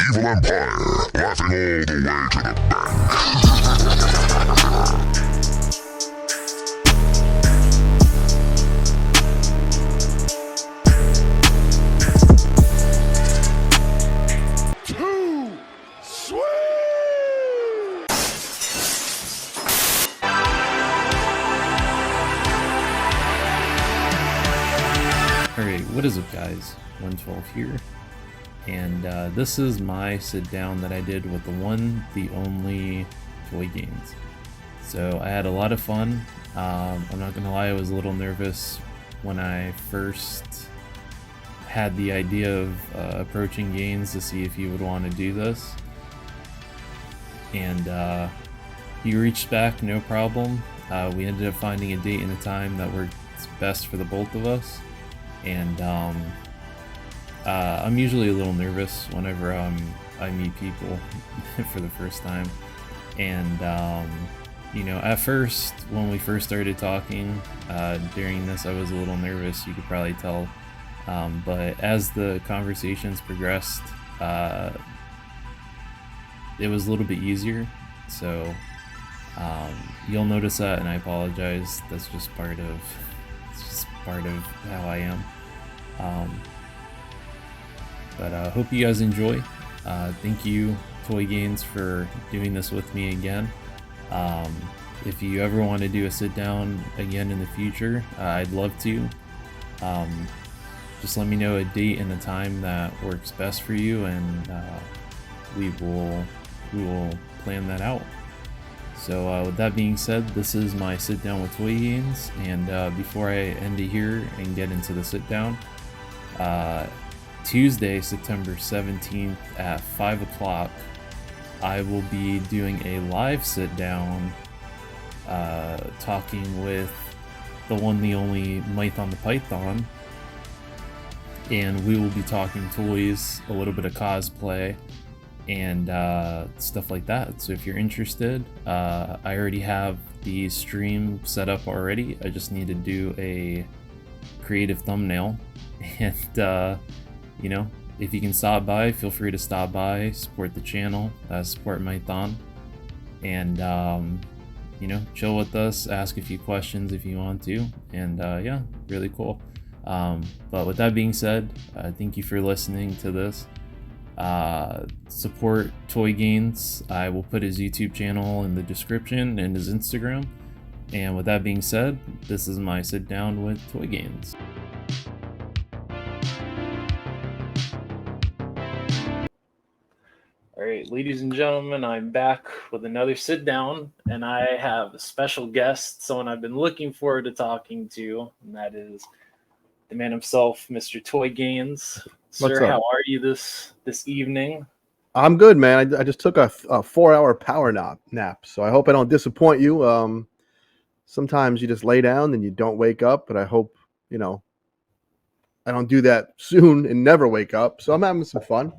Evil Empire, laughing all the way to the Too sweet! Alright, what is up guys? 112 here, and this is my sit down that I did with the one, the only Toy Gains. So I had a lot of fun. I'm not gonna lie, I was a little nervous when I first had the idea of approaching Gains to see if he would want to do this. And he reached back, no problem. We ended up finding a date and a time that worked best for the both of us. And I'm usually a little nervous whenever I meet people for the first time. And you know, at first, when we first started talking during this, I was a little nervous, you could probably tell. But as the conversations progressed, it was a little bit easier. So you'll notice that, and I apologize. That's just part of how I am. But I hope you guys enjoy. Thank you, Toy Gains, for doing this with me again. If you ever want to do a sit down again in the future, I'd love to. Just let me know a date and a time that works best for you, and we will plan that out. So with that being said, this is my sit down with Toy Gains, and before I end it here and get into the sit down, Tuesday, September 17th at 5 o'clock, I will be doing a live sit down talking with the one, the only Mython the Python, and we will be talking toys, a little bit of cosplay, and stuff like that. So if you're interested, I already have the stream set up already. I just need to do a creative thumbnail, and you know, if you can stop by, feel free to stop by, support the channel, support Mython, and you know, chill with us, ask a few questions if you want to, and yeah, really cool. But with that being said, thank you for listening to this. Support Toy Gains. I will put his YouTube channel in the description and his Instagram. And with that being said, this is my sit down with Toy Gains. Alright, ladies and gentlemen, I'm back with another sit down, and I have a special guest, someone I've been looking forward to talking to, and that is the man himself, Mr. Toy Gains. Sir, how are you this evening? I'm good, man. I just took a 4-hour power nap, so I hope I don't disappoint you. Sometimes you just lay down and you don't wake up, but I hope, you know, I don't do that soon and never wake up. So I'm having some fun.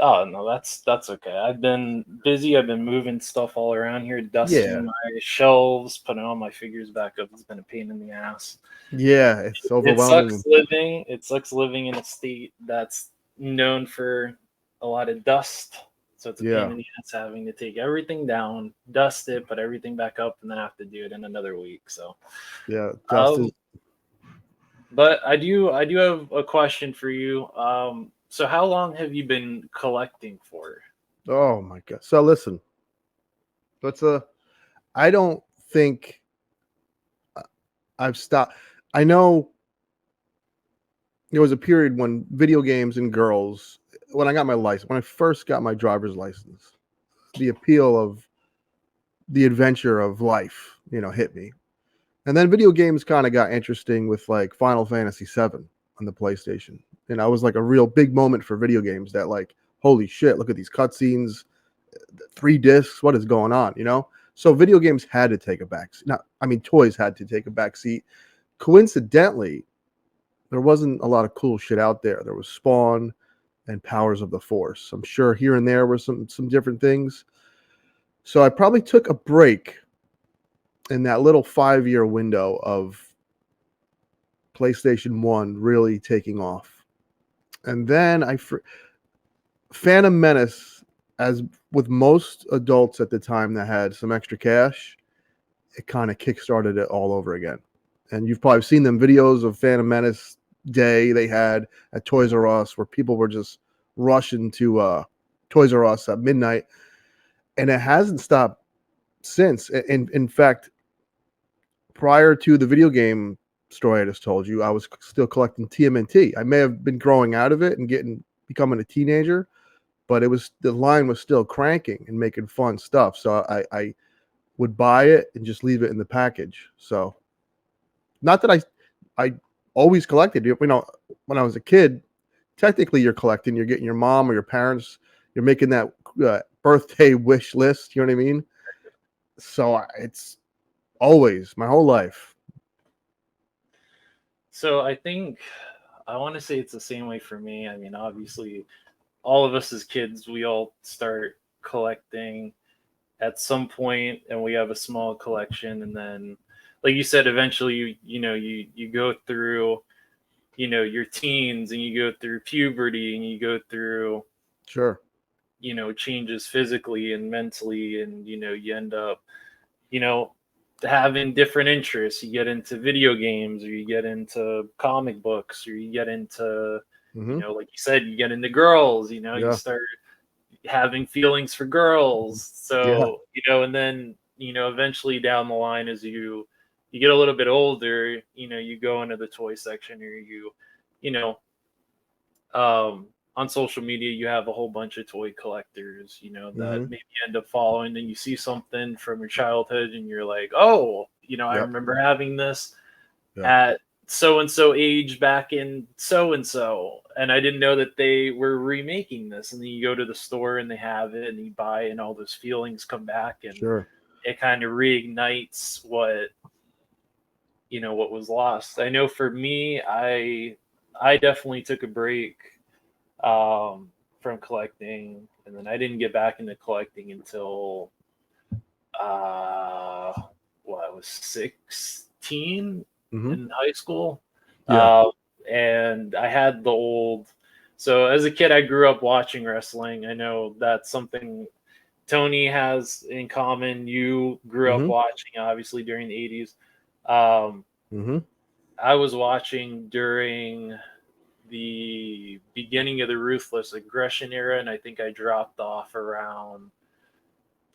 Oh no, that's okay. I've been busy. I've been moving stuff all around here, dusting my shelves, putting all my figures back up. It's been a pain in the ass. Yeah, it's overwhelming. It sucks living in a state that's known for a lot of dust. So it's a pain in the ass having to take everything down, dust it, put everything back up, and then have to do it in another week. So yeah, but I do have a question for you. So how long have you been collecting for? Oh my god. So listen. I don't think I've stopped. I know there was a period when video games and girls, when I got my license, when I first got my driver's license, the appeal of the adventure of life, you know, hit me. And then video games kind of got interesting with like Final Fantasy VII on the PlayStation. And I was like a real big moment for video games that like, holy shit, look at these cutscenes, 3 discs, what is going on, you know? So video games had to take a back seat. Toys had to take a back seat. Coincidentally, there wasn't a lot of cool shit out there. There was Spawn and Powers of the Force. I'm sure here and there were some different things. So I probably took a break in that little 5-year window of PlayStation 1 really taking off. And then Phantom Menace, as with most adults at the time that had some extra cash, it kind of kickstarted it all over again. And you've probably seen them videos of Phantom Menace day they had at Toys R Us, where people were just rushing to Toys R Us at midnight, and it hasn't stopped since. In fact, prior to the video game story I just told you, I was still collecting TMNT. I may have been growing out of it and becoming a teenager, but the line was still cranking and making fun stuff. So I would buy it and just leave it in the package. So not that I always collected. You know, when I was a kid, technically you're collecting. You're getting your mom or your parents. You're making that birthday wish list. You know what I mean? So it's always my whole life. So I think I want to say it's the same way for me. I mean, obviously, all of us as kids, we all start collecting at some point, and we have a small collection, and then, like you said, eventually, you go through, your teens, and you go through puberty, and you go through, Sure. Changes physically and mentally, and you end up, having different interests. You get into video games, or you get into comic books, or you get into like you said, you get into girls. You start having feelings for girls. So and then eventually down the line, as you get a little bit older, you go into the toy section, or on social media, you have a whole bunch of toy collectors, that maybe end up following, and you see something from your childhood and you're like, oh, I remember having this at so-and-so age back in so-and-so, and I didn't know that they were remaking this. And then you go to the store and they have it, and you buy, and all those feelings come back, and it kind of reignites what was lost. I know for me, I definitely took a break from collecting, and then I didn't get back into collecting until I was 16 in high school. And I had the old, so as a kid I grew up watching wrestling. I know that's something Tony has in common. You grew up watching, obviously, during the 80s. I was watching during the beginning of the Ruthless Aggression era, and I think I dropped off around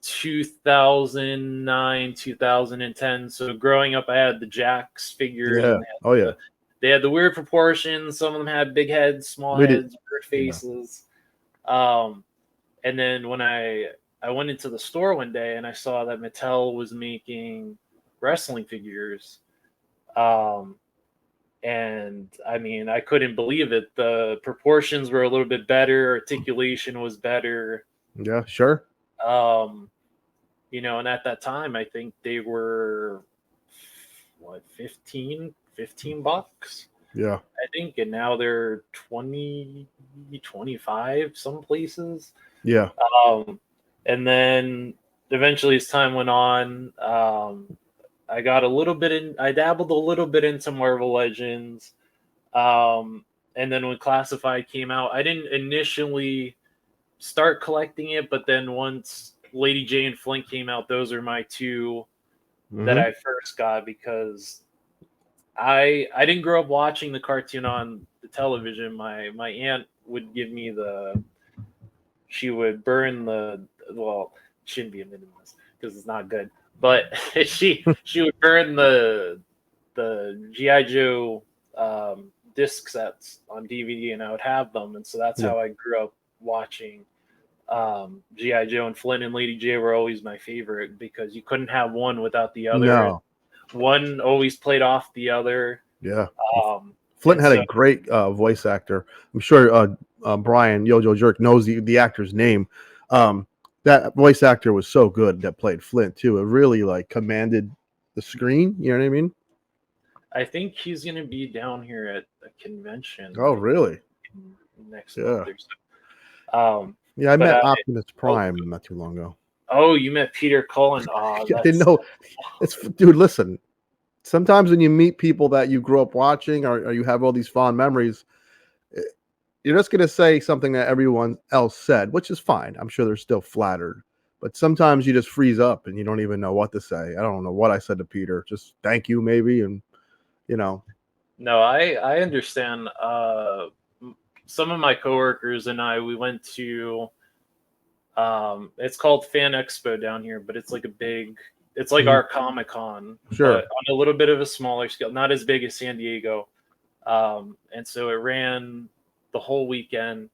2009, 2010. So growing up, I had the Jax figures. They had the weird proportions. Some of them had big heads, small heads, weird faces. And then when I went into the store one day and I saw that Mattel was making wrestling figures, and I mean, I couldn't believe it. The proportions were a little bit better. Articulation was better. Yeah, sure. And at that time, I think they were, $15 bucks? Yeah. I think, and now they're 20, 25 some places. Yeah. And then eventually as time went on, I dabbled a little bit into Marvel Legends. And then when Classified came out, I didn't initially start collecting it, but then once Lady J and Flint came out, those are my two that I first got, because I didn't grow up watching the cartoon on the television. My aunt would give me she would burn shouldn't be admitting this because it's not good, but she would burn the G.I. Joe disc sets on DVD, and I would have them. And so that's how I grew up watching G.I. Joe, and Flint and Lady J were always my favorite because you couldn't have one without the other. No. One always played off the other. Yeah. Flint had a great voice actor. I'm sure Brian Yojo Jerk knows the actor's name. That voice actor was so good that played Flint too. It really commanded the screen. You know what I mean? I think he's going to be down here at a convention. Oh, really? Next month or so. Yeah, I met Optimus Prime not too long ago. Oh, you met Peter Cullen. Oh, I didn't know. Dude, listen. Sometimes when you meet people that you grew up watching, or you have all these fond memories, you're just gonna say something that everyone else said, which is fine. I'm sure they're still flattered, but sometimes you just freeze up and you don't even know what to say. I don't know what I said to Peter. Just thank you, maybe, and you know, No, I understand. Some of my coworkers and I, we went to it's called Fan Expo down here, but it's like it's like our Comic Con, Sure. but on a little bit of a smaller scale, not as big as San Diego. And so it ran the whole weekend.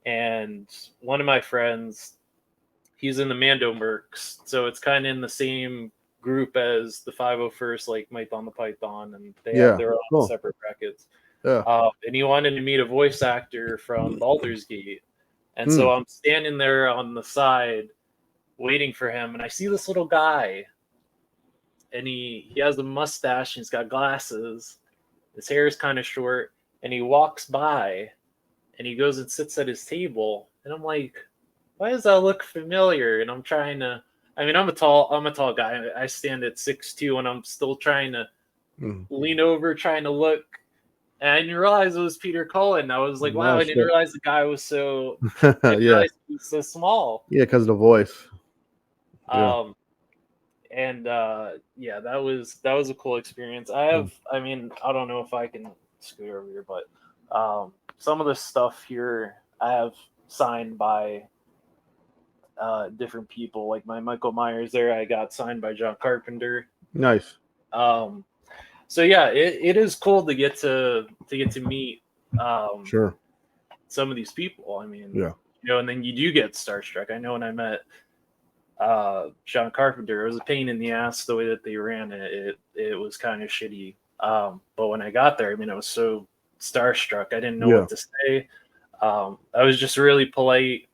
And one of my friends, he's in the Mando Mercs, so it's kind of in the same group as the 501st, like Mython the Python, and they Yeah, have their own cool. separate brackets. Yeah. And he wanted to meet a voice actor from Baldur's Gate. And so I'm standing there on the side waiting for him, and I see this little guy, and he has a mustache, and he's got glasses. His hair is kind of short, and he walks by, and he goes and sits at his table, and I'm like, why does that look familiar? And I'm trying to, I mean, I'm a tall guy. I stand at 6'2", and I'm still trying to lean over, trying to look. And I didn't realize it was Peter Cullen. I was like, wow, I didn't realize the guy was so Yeah. he was so small. Yeah, because of the voice. Yeah, that was a cool experience. I mean, I don't know if I can scoot over here, but some of the stuff here I have signed by different people. Like my Michael Myers there, I got signed by John Carpenter. Nice. So yeah, it is cool to get to meet Sure. some of these people. I mean, Yeah. and then you do get starstruck. I know when I met John Carpenter, it was a pain in the ass the way that they ran it. It was kind of shitty. But when I got there, I mean, I was so starstruck. I didn't know what to say. I was just really polite.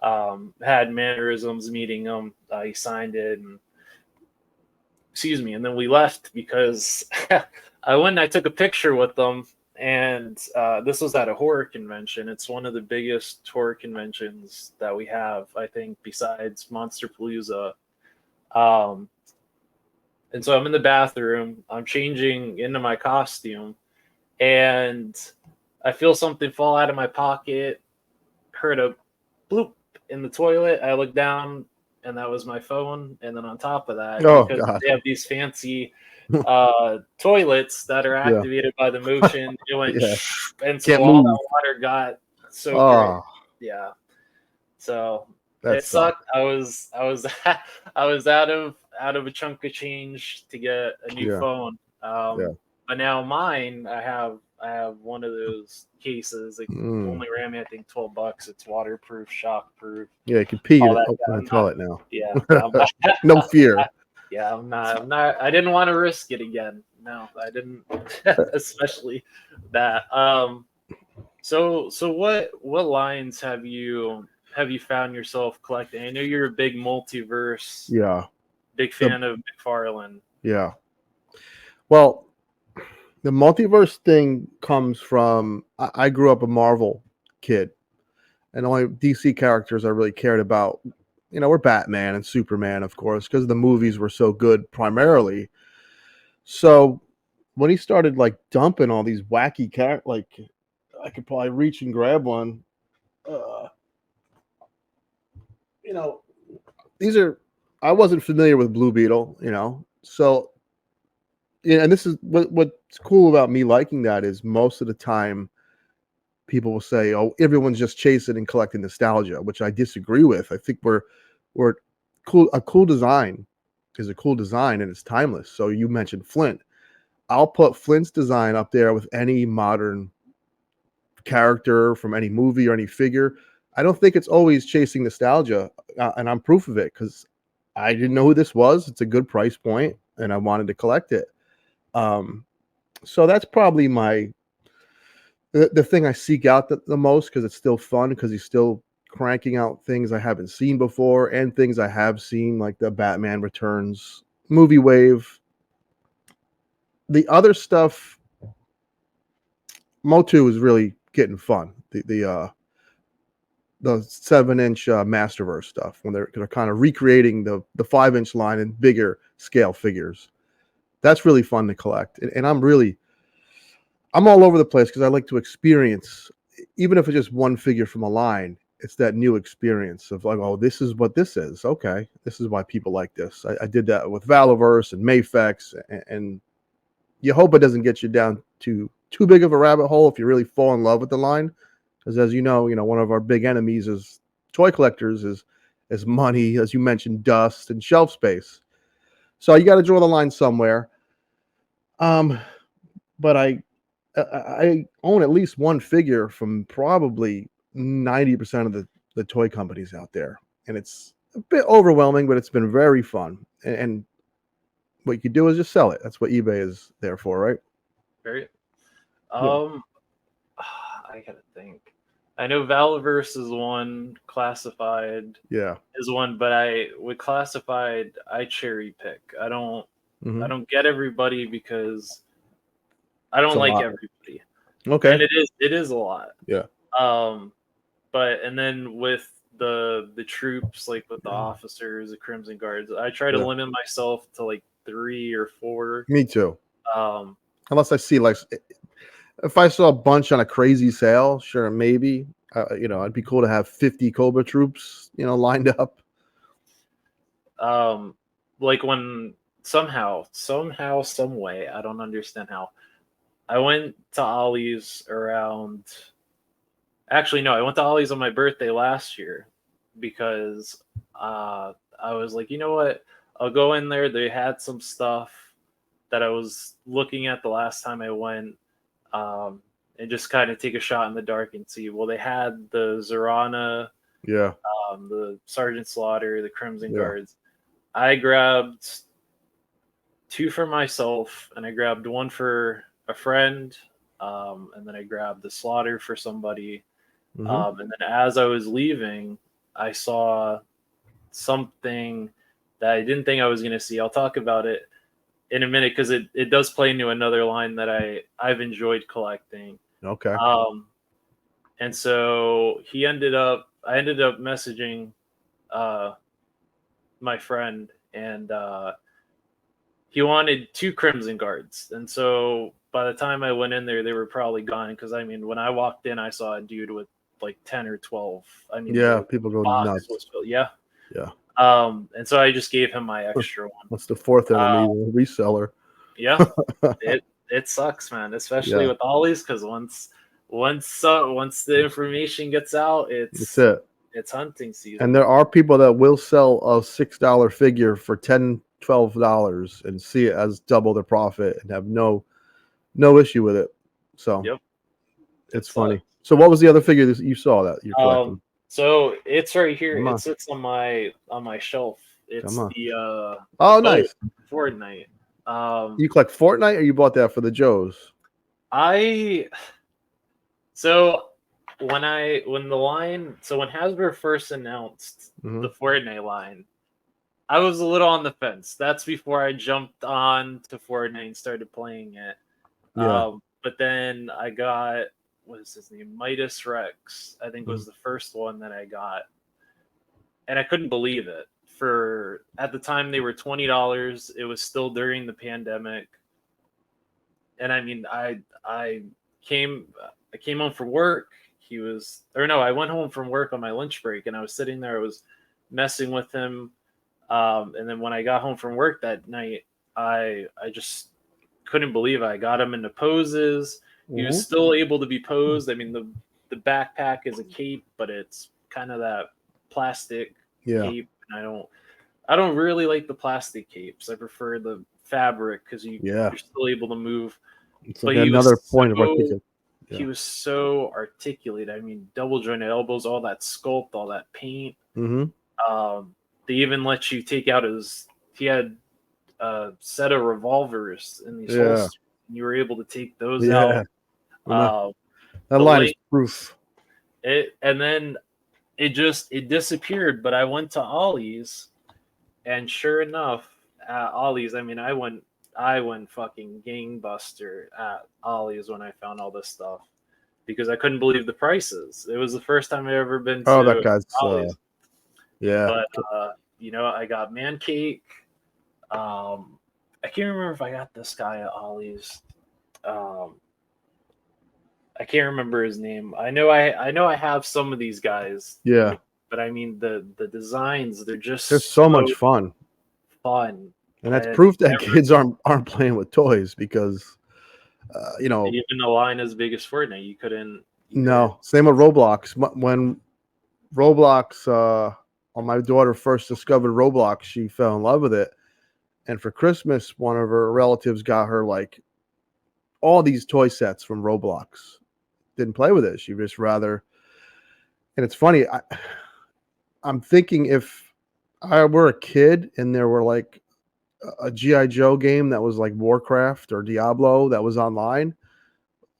Had mannerisms meeting him. He signed it, and excuse me, and then we left because I went and I took a picture with them, and this was at a horror convention. It's one of the biggest horror conventions that we have, I think, besides Monsterpalooza. And so I'm in the bathroom, I'm changing into my costume, and I feel something fall out of my pocket, heard a bloop in the toilet. I look down, and that was my phone. And then on top of that, because they have these fancy toilets that are activated by the motion, it went and so all that water got soaked. Yeah. So it sucked. I was out of a chunk of change to get a new phone. But now mine, I have one of those cases. It only ran me, I think, $12. It's waterproof, shockproof. Yeah, you can pee in the toilet now. Yeah, no fear. Yeah, I'm not. I didn't want to risk it again. No, I didn't. Especially that. So what lines have you found yourself collecting? I know you're a big multiverse. Yeah. Big fan of McFarlane. Yeah. Well, the multiverse thing comes from, I grew up a Marvel kid, and the only DC characters I really cared about, were Batman and Superman, of course, because the movies were so good primarily. So when he started like dumping all these wacky characters, like I could probably reach and grab one. I wasn't familiar with Blue Beetle, so. Yeah, and this is what's cool about me liking that is most of the time people will say, "Oh, everyone's just chasing and collecting nostalgia," which I disagree with. I think we're cool. A cool design is a cool design and it's timeless. So you mentioned Flint. I'll put Flint's design up there with any modern character from any movie or any figure. I don't think it's always chasing nostalgia, and I'm proof of it because I didn't know who this was. It's a good price point, and I wanted to collect it. So that's probably the thing I seek out the most because it's still fun because he's still cranking out things I haven't seen before and things I have seen, like the Batman Returns movie wave. The other stuff, Motu is really getting fun. The 7-inch Masterverse stuff when they're kind of recreating the 5-inch line in bigger scale figures. That's really fun to collect. And I'm all over the place because I like to experience even if it's just one figure from a line, it's that new experience of like, oh, this is what this is. Okay, this is why people like this. I did that with Valiverse and Mayfex, and you hope it doesn't get you down to too big of a rabbit hole if you really fall in love with the line, because as you know, one of our big enemies is toy collectors is money, as you mentioned, dust and shelf space. So you got to draw the line somewhere. But I own at least one figure from probably 90% of the toy companies out there, and it's a bit overwhelming, but it's been very fun. And what you could do is just sell it. That's what eBay is there for, right? Very. Yeah. I gotta think. I know Valiverse is one, Classified Yeah. is one, but with Classified, I cherry pick. I don't Mhm. get everybody because I It's don't a like lot. everybody, Okay. and it is a lot. Yeah. But and then with the troops, like with the officers, the Crimson Guards, I try to Yeah. limit myself to like 3 or 4. Me too. Um, Unless I see like if I saw a bunch on a crazy sale, sure, maybe. It'd be cool to have 50 Cobra troops, lined up. like when somehow, some way, I don't understand how. I went to Ollie's around. Actually, no, I went to Ollie's on my birthday last year because I was like, you know what? I'll go in there. They had some stuff that I was looking at the last time I went, and just kind of take a shot in the dark and see. Well, they had the Zorana, Yeah. the Sergeant Slaughter, the Crimson Yeah. Guards. I grabbed 2 for myself, and I grabbed 1 for a friend, and then I grabbed the Slaughter for somebody. Mhm. And then as I was leaving, I saw something that I didn't think I was going to see. I'll talk about it in a minute because it does play into another line that I've enjoyed collecting. Okay. And so I ended up messaging uh, my friend, and he wanted 2 Crimson Guards. And so by the time I went in there, they were probably gone. Because I mean, when I walked in, I saw a dude with like 10 or 12. I mean, Yeah, the people go box nuts. was filled. Yeah. Yeah. And so I just gave him my extra one. What's the fourth Uh, enemy? The reseller. yeah, it sucks, man, especially Yeah, with all these, because once the information gets out, that's it. it's hunting season. And there are people that will sell a $6 figure for $10, $12 and see it as double the profit and have no issue with it. So Yep, it it's sucks. funny. So what was the other figure that you saw that you're collecting? So it's right here. Come It on. sits on my shelf. It's Come on. the Oh, boat nice. Fortnite. You collect Fortnite, or you bought that for the Joes? I so when Hasbro first announced Mhm. the Fortnite line, I was a little on the fence. That's before I jumped on to Fortnite and started playing it. Yeah. But then I got, what is his name? Midas Rex, I think, was Mhm. the first one that I got, and I couldn't believe it. For at the time they were $20. It was still during the pandemic, and I mean, came I came home from work. He was, or no, I went home from work on my lunch break, and I was sitting there. I was messing with him, and then when I got home from work that night, I just couldn't believe I got him into poses. He was Mhm. still able to be posed. I mean, the backpack is a cape, but it's kind of that plastic Yeah. cape, and I don't really like the plastic capes. I prefer the fabric because Yeah. you're still able to move. It's But like another point of articulation. he Yeah. was so articulate. I mean, double jointed elbows, all that sculpt, all that paint. Mm-hmm. They even let you take out he had a set of revolvers in these Yeah. holsters. And you were able to take those Yeah. out. That The line is length, proof. and then it disappeared. But I went to Ollie's, and sure enough, at Ollie's, I mean, I went fucking gangbuster at Ollie's when I found all this stuff because I couldn't believe the prices. It was the first time I ever been Oh, to that guy's Ollie's. yeah. But I got Man Cake. I can't remember if I got this guy at Ollie's. I I can't remember his name. I know I have some of these guys. Yeah. But I mean the designs, they're just They're so much fun. fun. And that's And proof that kids aren't playing with toys because, even a line as big as Fortnite, you couldn't. No, same with Roblox. When Roblox, when my daughter first discovered Roblox, she fell in love with it. And for Christmas, one of her relatives got her like all these toy sets from Roblox. Didn't play with it. She just rather. And it's funny. I'm thinking if I were a kid and there were like a G.I. Joe game that was like Warcraft or Diablo that was online,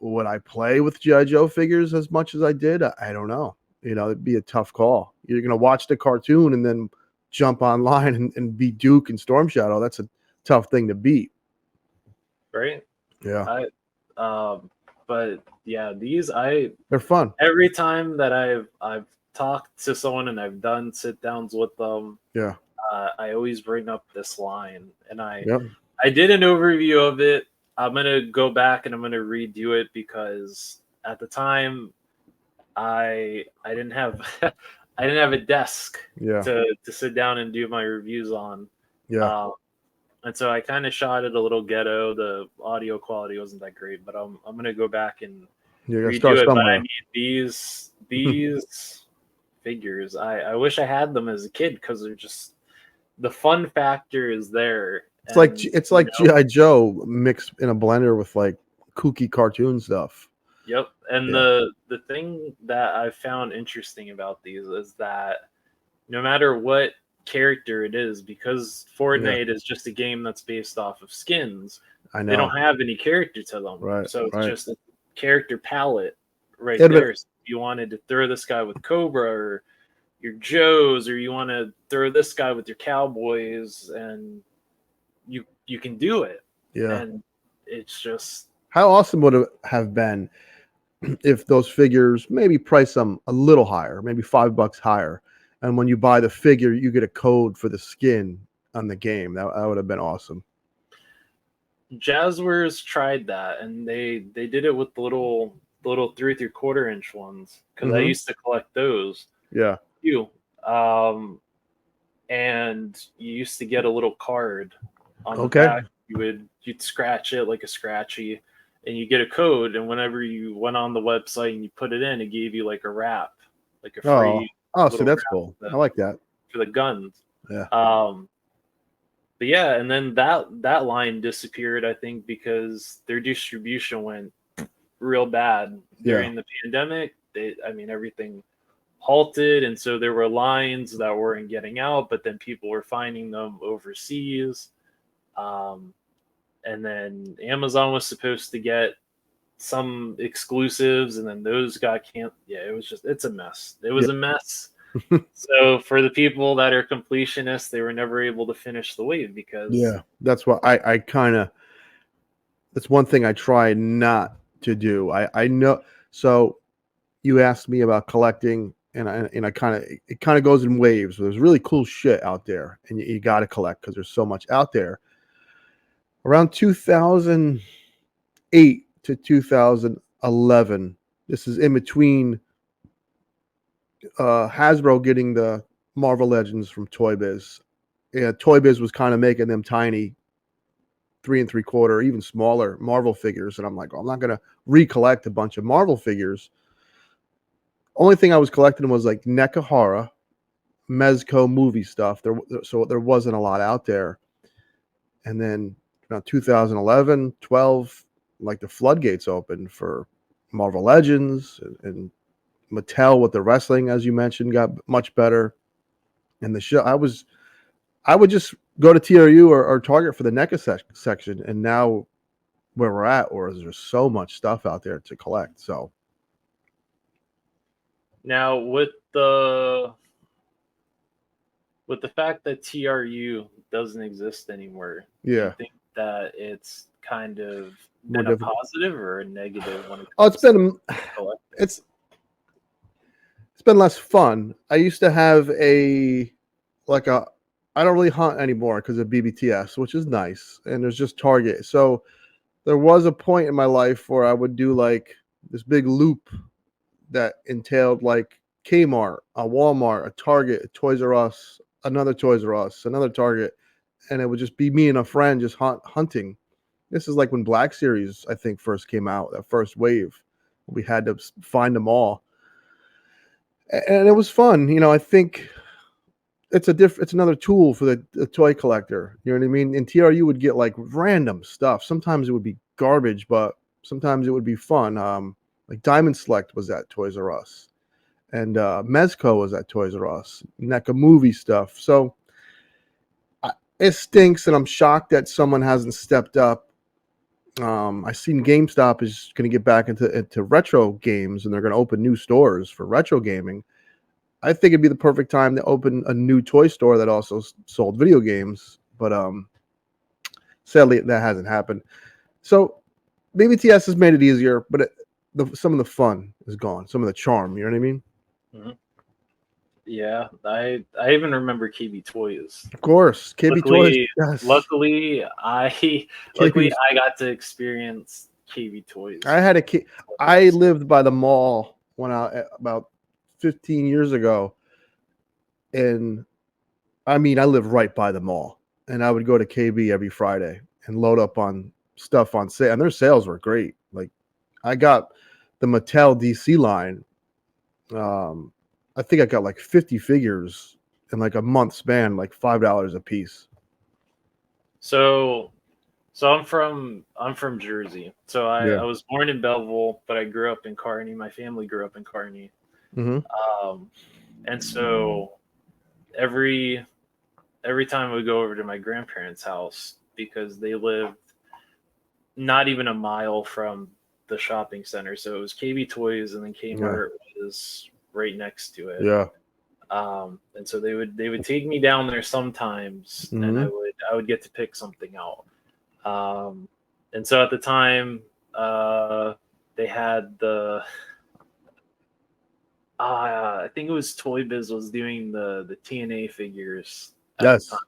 would I play with G.I. Joe figures as much as I did? I don't know. It'd be a tough call. You're going to watch the cartoon and then jump online and beat Duke and Storm Shadow. That's a tough thing to beat. Right? Yeah. But yeah, they're fun. Every time that I've talked to someone and I've done sit downs with them, yeah, I always bring up this line, and I Yep. did an overview of it. I'm gonna go back and I'm gonna redo it because at the time I didn't have I didn't have a desk Yeah. to sit down and do my reviews on. Yeah. And so I kind of shot it a little ghetto. The audio quality wasn't that great, but I'm gonna go back and You're gonna redo start it. But somewhere. I mean these figures. I wish I had them as a kid because they're just the fun factor is there. It's like G.I. Joe mixed in a blender with like kooky cartoon stuff. Yep. And Yeah. the thing that I found interesting about these is that no matter what character it is, because Fortnite is just a game that's based off of skins, I know. they don't have any character to them. Right, So it's right. just a character palette right It'd there. been- So if you wanted to throw this guy with Cobra or your Joes, or you want to throw this guy with your Cowboys, and you can do it. Yeah. And it's just How awesome would it have been if those figures maybe price them a little higher, maybe $5 higher, and when you buy the figure, you get a code for the skin on the game. That would have been awesome. Jazzwares tried that, and they did it with the little 3 3/4 inch ones because I Mhm. used to collect those. Yeah. And you used to get a little card on the Okay. back. You'd scratch it like a scratchy, and you get a code. And whenever you went on the website and you put it in, it gave you like a wrap, like a free Oh, so little that's wrap cool. that- I like that. for the guns. Yeah. But yeah, and then that line disappeared, I think, because their distribution went real bad during the pandemic. Everything halted, and so there were lines that weren't getting out, but then people were finding them overseas. And then Amazon was supposed to get some exclusives, and then those got canceled. Yeah, it's a mess. It was a mess. So for the people that are completionists, they were never able to finish the wave because that's what I kind of. That's one thing I try not to do. I know. So you asked me about collecting, and I kind of goes in waves. There's really cool shit out there, and you got to collect because there's so much out there. Around 2008 to 2011, this is in between Hasbro getting the Marvel Legends from Toy Biz. Yeah, Toy Biz was kind of making them tiny 3 3/4, even smaller Marvel figures. And I'm like, I'm not going to recollect a bunch of Marvel figures. Only thing I was collecting was like Nekahara, Mezco movie stuff. So there wasn't a lot out there. And then around 2011, 12, like the floodgates opened for Marvel Legends, and Mattel with the wrestling, as you mentioned, got much better. And the show, I would just go to TRU or Target for the NECA section, and now where we're at, or there's so much stuff out there to collect. So now with the fact that TRU doesn't exist anymore, do you think that it's kind of been a positive or a negative when it comes it's been less fun. I used to have I don't really hunt anymore because of BBTS, which is nice, and there's just Target. So there was a point in my life where I would do like this big loop that entailed like Kmart, a Walmart, a Target, a Toys R Us, another Toys R Us, another Target, and it would just be me and a friend just hunting. This is like when Black Series, I think, first came out, that first wave. We had to find them all, and it was fun. You know, I think it's another tool for the toy collector. You know what I mean? In TRU would get like random stuff. Sometimes it would be garbage, but sometimes it would be fun. Like Diamond Select was at Toys R Us, and Mezco was at Toys R Us. NECA movie stuff. So it stinks, and I'm shocked that someone hasn't stepped up. I seen GameStop is going to get back into retro games, and they're going to open new stores for retro gaming. I think it'd be the perfect time to open a new toy store that also sold video games, but sadly that hasn't happened. So maybe TS has made it easier, but some of the fun is gone, some of the charm. You know what I mean? Mm-hmm. Yeah, I even remember KB Toys. Of course, KB Toys. Yes. Luckily, I got to experience KB Toys. I lived by the mall when about 15 years ago, and I mean I lived right by the mall, and I would go to KB every Friday and load up on stuff on sale, and their sales were great. Like I got the Mattel DC line. I think I got like 50 figures in like a month span, like $5 a piece. So I'm from Jersey. So I was born in Belleville, but I grew up in Kearney. My family grew up in Kearney. Mm-hmm. And so every time I would go over to my grandparents' house, because they lived not even a mile from the shopping center. So it was KB Toys, and then Kmart was right next to it. Yeah. And so they would take me down there sometimes, and I would get to pick something out. And so at the time, they had the I think it was Toy Biz was doing the TNA figures at the time.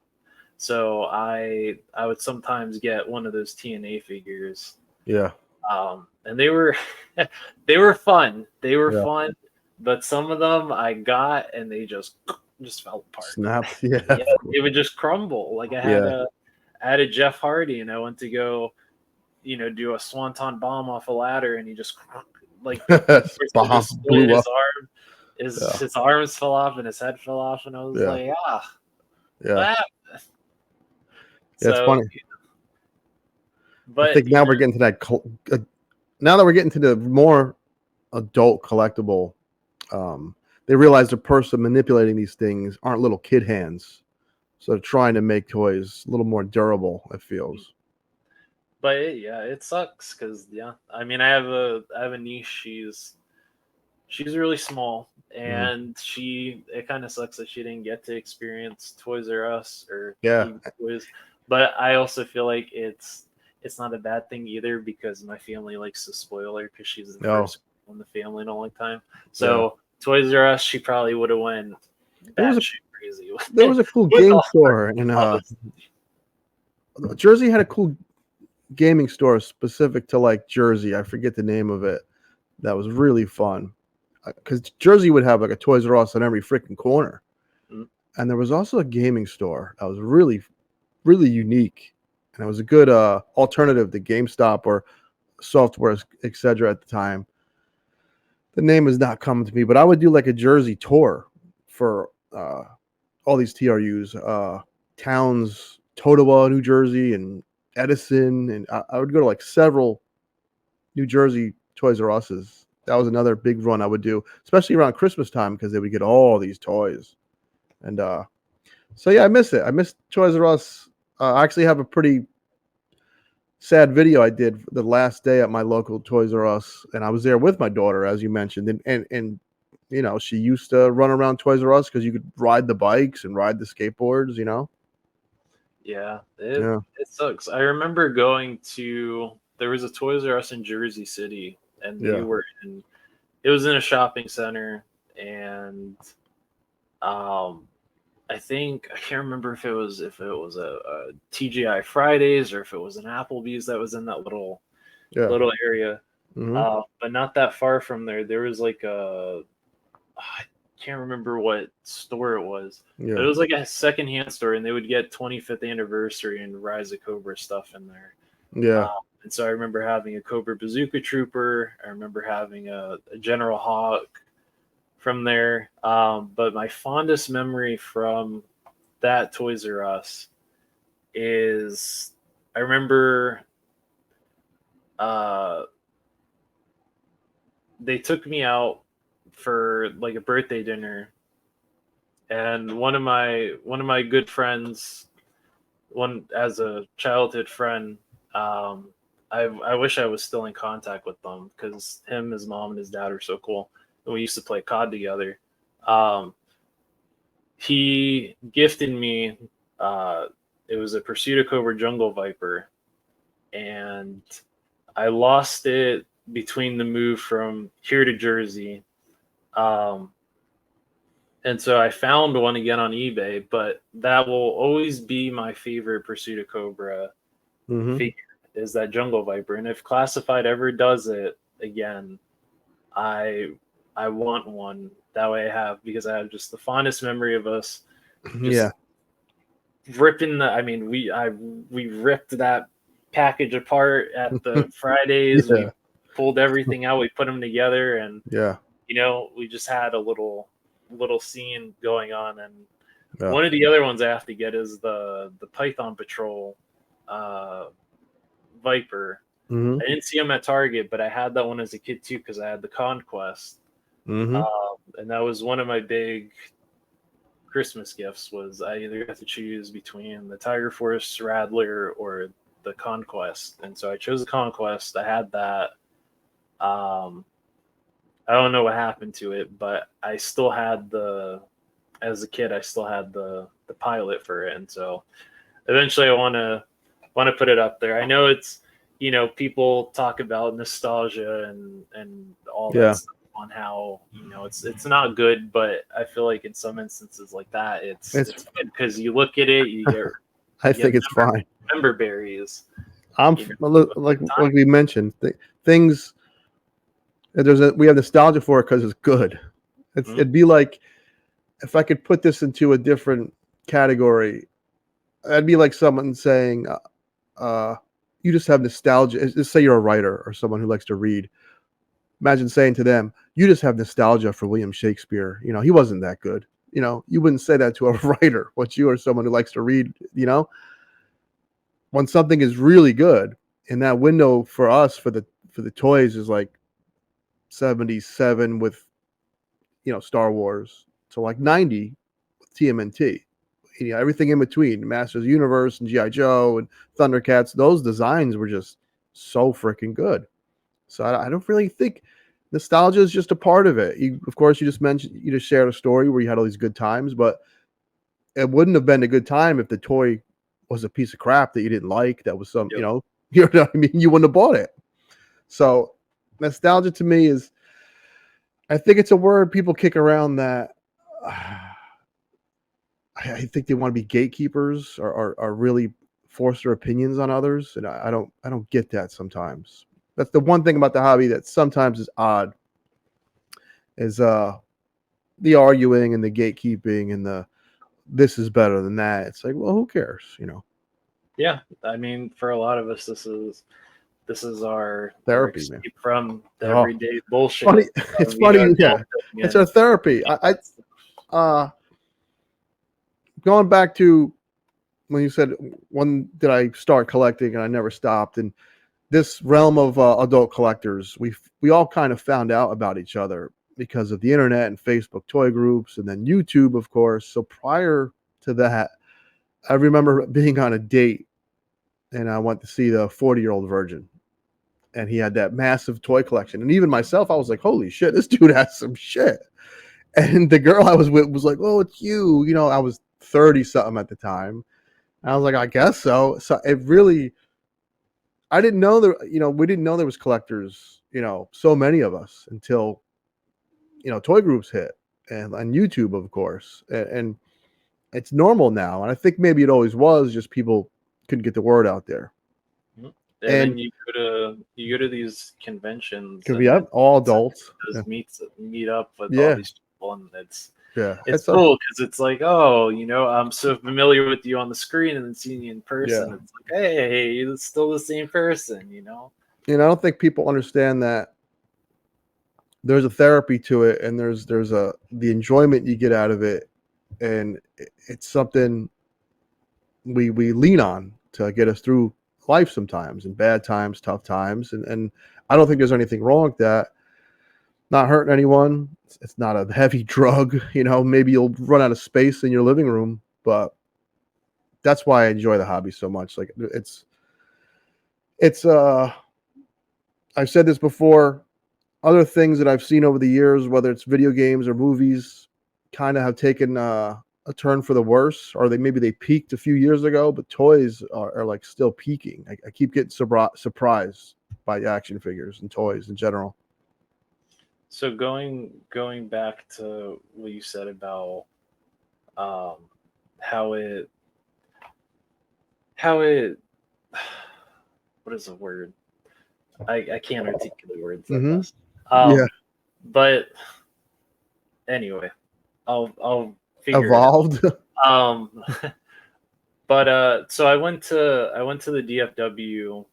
So I would sometimes get one of those TNA figures. Yeah. And they were fun. They were fun, but some of them I got and they just fell apart. Snapped. Yeah. It would just crumble. Like I had a Jeff Hardy, and I went to go, do a swanton bomb off a ladder, and he just like bomb blew his up. arm. His arms fell off and his head fell off, and I was like, yeah, it's funny. But I think now we're getting to that. Now that we're getting to the more adult collectible, they realize the person manipulating these things aren't little kid hands, so they're trying to make toys a little more durable. It feels. But it sucks because I mean, I have a niece. She's really small, and it kind of sucks that she didn't get to experience Toys R Us or toys. But I also feel like it's not a bad thing either, because my family likes to spoil her because she's the first one in the family in a long time. So Toys R Us, she probably would have went batshit crazy. There was a cool game store in Jersey. Had a cool gaming store specific to like Jersey. I forget the name of it. That was really fun. Because Jersey would have like a Toys R Us on every freaking corner. And there was also a gaming store that was really, really unique. And it was a good alternative to GameStop or Software, etc. at the time. The name is not coming to me, but I would do like a Jersey tour for all these TRUs. Towns, Totowa, New Jersey, and Edison. And I would go to like several New Jersey Toys R Us's. That was another big run I would do, especially around Christmas time, because they would get all these toys. And so I miss it. I miss Toys R Us. I actually have a pretty sad video I did the last day at my local Toys R Us, and I was there with my daughter, as you mentioned, and she used to run around Toys R Us because you could ride the bikes and ride the skateboards. It sucks. I remember there was a Toys R Us in Jersey City. And it was in a shopping center, and I can't remember if it was a TGI Fridays or if it was an Applebee's that was in that little area. But not that far from there was like I can't remember what store it was. But Yeah. it was like a secondhand store, and they would get 25th anniversary and Rise of Cobra stuff in there. Yeah. Um, and so I remember having a Cobra Bazooka Trooper. I remember having a General Hawk from there. But my fondest memory from that Toys R Us is I remember uh, they took me out for like a birthday dinner, and one of my good friends, one as a childhood friend, I wish I was still in contact with them because him, his mom, and his dad are so cool. And we used to play COD together. Um, he gifted me. It was a Pursuit of Cobra Jungle Viper, and I lost it between the move from here to Jersey. Um, and so I found one again on eBay, but that will always be my favorite Pursuit of Cobra Hmm. figure is that Jungle Viper. And if Classified ever does it again, I I want one. That way I have because I have just the fondest memory of us just Yeah. ripping the. I mean, we ripped that package apart at the Fridays. We Yeah. pulled everything out. We put them together, and Yeah. we just had a little scene going on. And Yeah. one of the other ones I have to get is the Python Patrol uh, Viper. Hmm. I didn't see them at Target, but I had that one as a kid too because I had the Conquest. Hmm. And that was one of my big Christmas gifts. Was I either got to choose between the Tiger Force Rattler or the Conquest, and so I chose the Conquest. I had that. Um, I don't know what happened to it, but I still had as a kid, I still had the pilot for it, and so eventually I want to put it up there. I know it's people talk about nostalgia and all Yeah. that stuff on how it's not good, but I feel like in some instances like that it's good because you look at it, you get I think it's fine. member berries. Like we mentioned, things. We have nostalgia for it because it's good. Mhm. It'd be like if I could put this into a different category. That'd be like someone saying, "You just have nostalgia." Just say you're a writer or someone who likes to read. Imagine saying to them, "You just have nostalgia for William Shakespeare. He wasn't that good." You wouldn't say that to a writer, but you are someone who likes to read. When something is really good, and that window for us for the toys is like 77 with Star Wars to like 90 with TMNT. Everything in between, Masters of the Universe and GI Joe and Thundercats, those designs were just so freaking good. So I don't really think nostalgia is just a part of it. Of course, you just shared a story where you had all these good times, but it wouldn't have been a good time if the toy was a piece of crap that you didn't like. That was some, Yep. you know what I mean. You wouldn't have bought it. So nostalgia to me is, I think it's a word people kick around that I think they want to be gatekeepers or really force their opinions on others, and I don't get that sometimes. That's the one thing about the hobby that sometimes is odd, is the arguing and the gatekeeping and the this is better than that. It's like, well, who cares, Yeah, I mean, for a lot of us, this is our Therapy, escape man. from the Oh. everyday bullshit. Funny, it's funny, yeah. It's our therapy. I going back to when you said, when did I start collecting, and I never stopped, and this realm of adult collectors, we all kind of found out about each other because of the internet and Facebook toy groups, and then YouTube, of course. So prior to that, I remember being on a date, and I went to see the 40-year-old virgin, and he had that massive toy collection. And even myself, I was like, holy shit, this dude has some shit. And the girl I was with was like, oh, it's you. I was 30 something at the time. And I was like, I guess so. So it really, I didn't know we didn't know there was collectors, so many of us until, toy groups hit and YouTube, of course. And it's normal now. And I think maybe it always was, just people couldn't get the word out there. And And then you go to these conventions. could And be then all adults. just meet up with all Yeah. these people, and Yeah. it's cool because it's like, oh, I'm so familiar with you on the screen, and then seeing you in person, Yeah. it's like, hey, it's still the same person, I don't think people understand that there's a therapy to it, and there's the enjoyment you get out of it, and it's something we lean on to get us through life sometimes, and bad times, tough times, and I don't think there's anything wrong with that. Not hurting anyone. It's not a heavy drug. Maybe you'll run out of space in your living room, but that's why I enjoy the hobby so much. Like it's I've said this before. Other things that I've seen over the years, whether it's video games or movies, kind of have taken a turn for the worse, or they peaked a few years ago, but toys are like still peaking. I keep getting surprised by action figures and toys in general. So going back to what you said about how it what is the word? I can't articulate words like Mhm. this. Yeah. But anyway, I'll figure Evolved. it out. But so I went to the DFW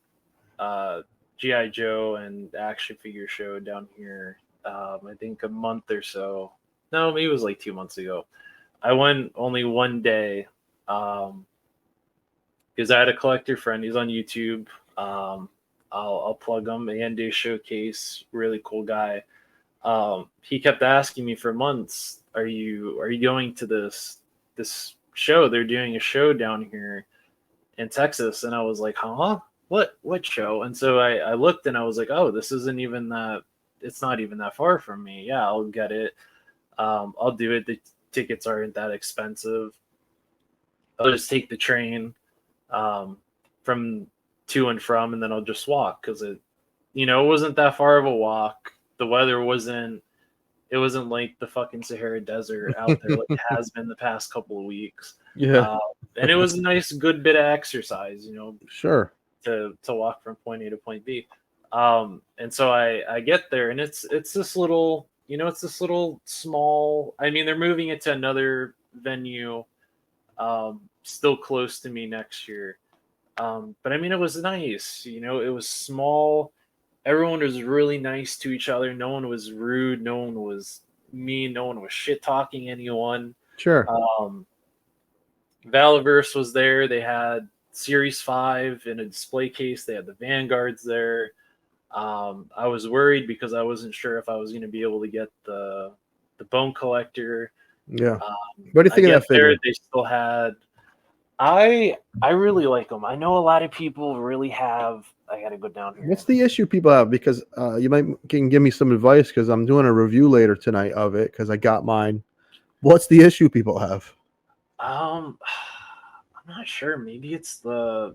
GI Joe and action figure show down here. I think a month or so. No, maybe it was like 2 months ago. I went only one day because I had a collector friend. He's on YouTube. I'll plug him. Andy Showcase, really cool guy. He kept asking me for months, "Are you going to this show? They're doing a show down here in Texas." And I was like, "Huh? What show?" And so I looked and I was like, "Oh, this isn't even that. It's not even that far from me. Yeah, I'll get it. I'll do it. The tickets aren't that expensive. I'll just take the train from to and from, and then I'll just walk because it wasn't that far of a walk. The weather wasn't. It wasn't like the fucking Sahara Desert out there like it has been the past couple of weeks. Yeah. And it was a nice, good bit of exercise, Sure. to walk from point A to point B. And so I get there, and it's this little, it's this little small. I mean, they're moving it to another venue, still close to me next year. But I mean, it was nice. It was small. Everyone was really nice to each other. No one was rude. No one was mean. No one was shit talking anyone. Sure. Valaverse was there. They had Series 5 in a display case. They had the Vanguards there. I was worried because I wasn't sure if I was going to be able to get the Bone Collector. Yeah. What do you think of that figure? They still had. I really like them. I know a lot of people really have. I got to go down here. What's the issue people have? Because you can give me some advice, because I'm doing a review later tonight of it because I got mine. What's the issue people have? I'm not sure. Maybe it's the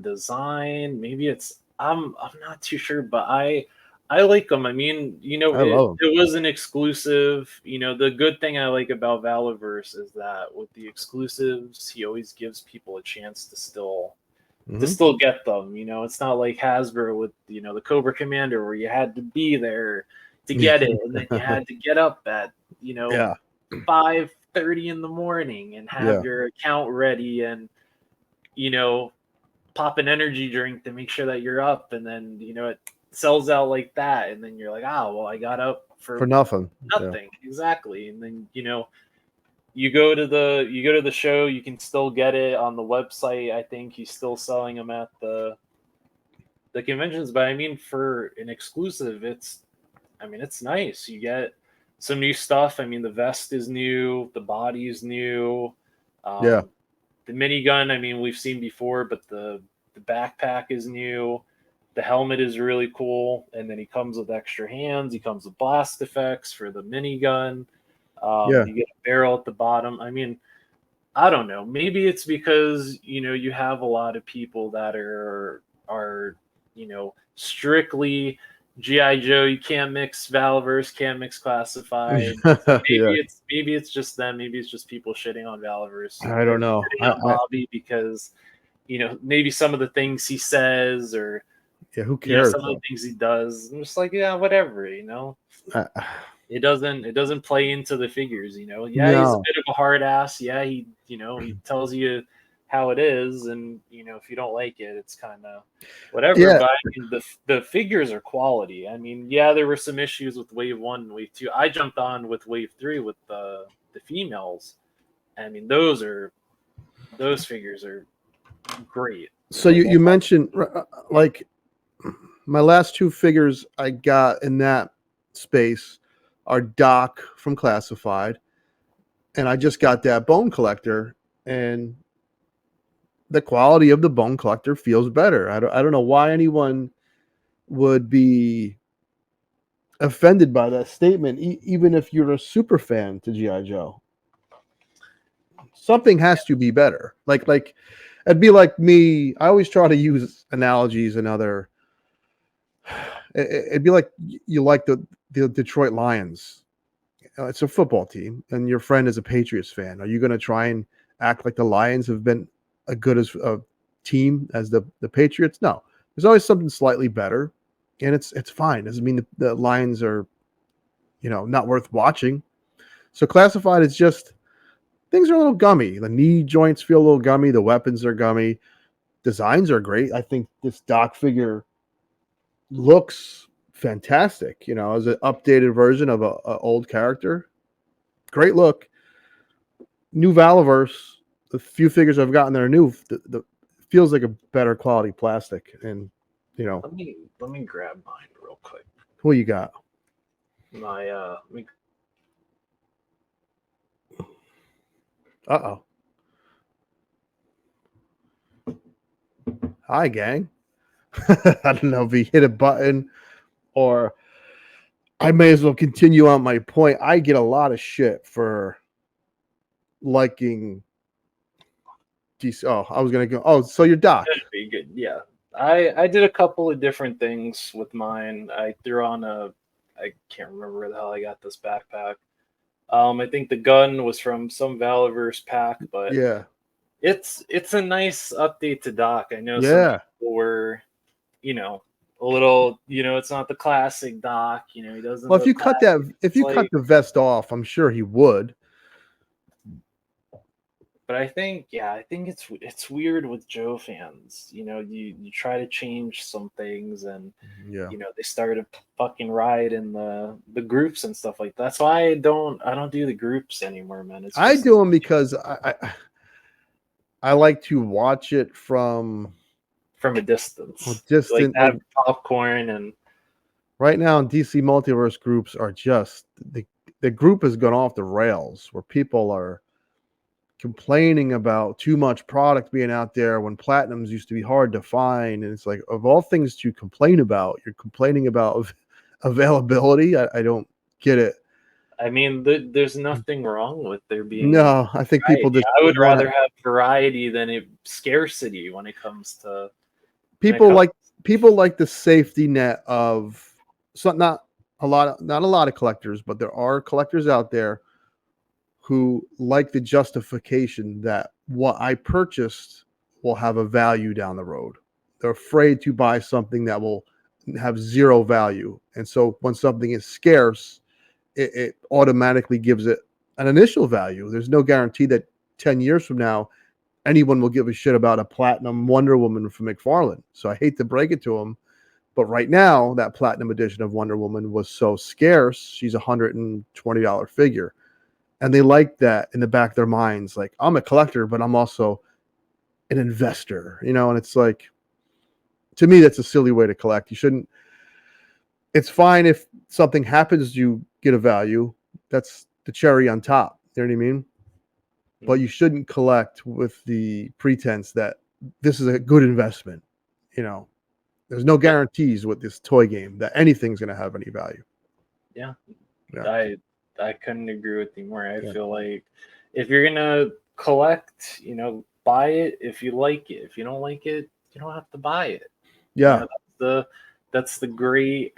design. Maybe it's I'm not too sure, but I like them. I mean, it was an exclusive. The good thing I like about Valaverse is that with the exclusives, he always gives people a chance to still get them. It's not like Hasbro with the Cobra Commander where you had to be there to get it, and then you had to get up at 5:30 in the morning and have your account ready and pop an energy drink to make sure that you're up, and then it sells out like that, and then you're like, well, I got up for nothing. Exactly. And then you go to the show, you can still get it on the website. I think he's still selling them at the conventions, but I mean, for an exclusive, it's nice. You get some new stuff. I mean, the vest is new, the body is new. The minigun, I mean, we've seen before, but the backpack is new. The helmet is really cool, and then he comes with extra hands. He comes with blast effects for the minigun. You get a barrel at the bottom. I mean, I don't know. Maybe it's because you have a lot of people that are strictly GI Joe. You can't mix Valaverse, can't mix Classified. Maybe it's just them. Maybe it's just people shitting on Valaverse. I don't know. Bobby because maybe some of the things he says, or Yeah, who cares? some of the things he does. I'm just like, yeah, whatever. Uh, It doesn't play into the figures. Yeah, he's a no. bit of a hard ass. Yeah, he tells you how it is, and if you don't like it, it's kind of whatever. Yeah. But I mean, the figures are quality. I mean, yeah, there were some issues with Wave 1 and Wave 2. I jumped on with Wave 3 with the females. I mean, those figures are great. So you mentioned like my last two figures I got in that space are Doc from Classified, and I just got that Bone Collector, and the quality of the Bone Collector feels better. I don't know why anyone would be offended by that statement, even if you're a super fan to GI Joe. Something has to be better. Like it'd be like me. I always try to use analogies and other. It'd be like you like the Detroit Lions. It's a football team, and your friend is a Patriots fan. Are you going to try and act like the Lions have been a good as a team as the Patriots? No, there's always something slightly better, and it's fine. Doesn't mean the Lions are, not worth watching. So Classified is just things are a little gummy. The knee joints feel a little gummy. The weapons are gummy. Designs are great. I think this Doc figure looks fantastic. As an updated version of a old character. Great look. New Valaverse. The few figures I've gotten that are new, the feels like a better quality plastic. And Let me grab mine real quick. who you got? Uh-oh. Hi, gang. I don't know if he hit a button or I may as well continue on my point. I get a lot of shit for liking DC. Oh, I was going to go. Oh, so you're Doc. That'd be good. Yeah. I did a couple of different things with mine. I threw on I can't remember where the hell I got this backpack. I think the gun was from some Valaverse pack, but Yeah. it's a nice update to Doc. I know Yeah. some people were, a little, it's not the classic Doc. He doesn't. Well, if you cut the vest off, I'm sure he would. But I think it's weird with Joe fans. You try to change some things, and they started fucking riot in the groups and stuff like that. That's why I don't do the groups anymore, man. I do them because I like to watch it from a distance. Distant, like have popcorn. And right now, DC Multiverse groups are just the group has gone off the rails where people are complaining about too much product being out there when platinums used to be hard to find. And it's like, of all things to complain about, you're complaining about availability. I don't get it. I mean, there's nothing wrong with there being. No, I think people just. I would rather have variety than scarcity when it comes to. People like the safety net of not a lot of collectors, but there are collectors out there who like the justification that what I purchased will have a value down the road. They're afraid to buy something that will have zero value. And so when something is scarce, it automatically gives it an initial value. There's no guarantee that 10 years from now, anyone will give a shit about a platinum Wonder Woman from McFarlane. So I hate to break it to them, but right now that platinum edition of Wonder Woman was so scarce. She's a $120 figure. And they like that in the back of their minds. Like, I'm a collector, but I'm also an investor, and it's like, to me, that's a silly way to collect. You shouldn't, it's fine if something happens, you get a value. That's the cherry on top. You know what I mean? But you shouldn't collect with the pretense that this is a good investment. There's no guarantees with this toy game that anything's going to have any value. Yeah. I couldn't agree with you more. I feel like if you're gonna collect, buy it if you like it. If you don't like it, you don't have to buy it. Yeah, that's the great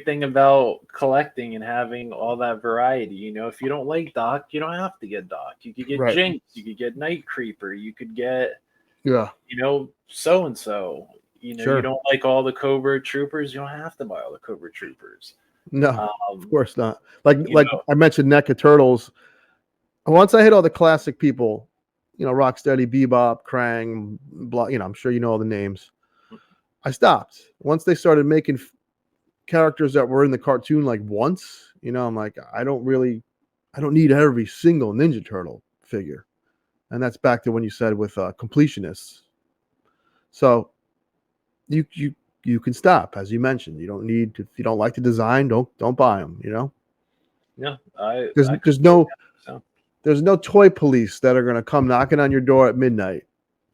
thing about collecting and having all that variety. If you don't like Doc, you don't have to get Doc. You could get Jinx, you could get Night Creeper, you could get Yeah. So and so. You Sure. don't like all the Cobra Troopers. You don't have to buy all the Cobra Troopers. No, of Um, course not. Like you like know, I mentioned, NECA Turtles. Once I hit all the classic people, Rocksteady, Bebop, Krang, blah. I'm sure you know all the names. I stopped once they started making characters that were in the cartoon like once. I'm like, I don't need every single Ninja Turtle figure, and that's back to when you said with completionists. So you can stop, as you mentioned. You don't need if you don't like the design, don't buy them. yeah, There's I there's completely no understand. there's no toy police that are gonna come knocking on your door at midnight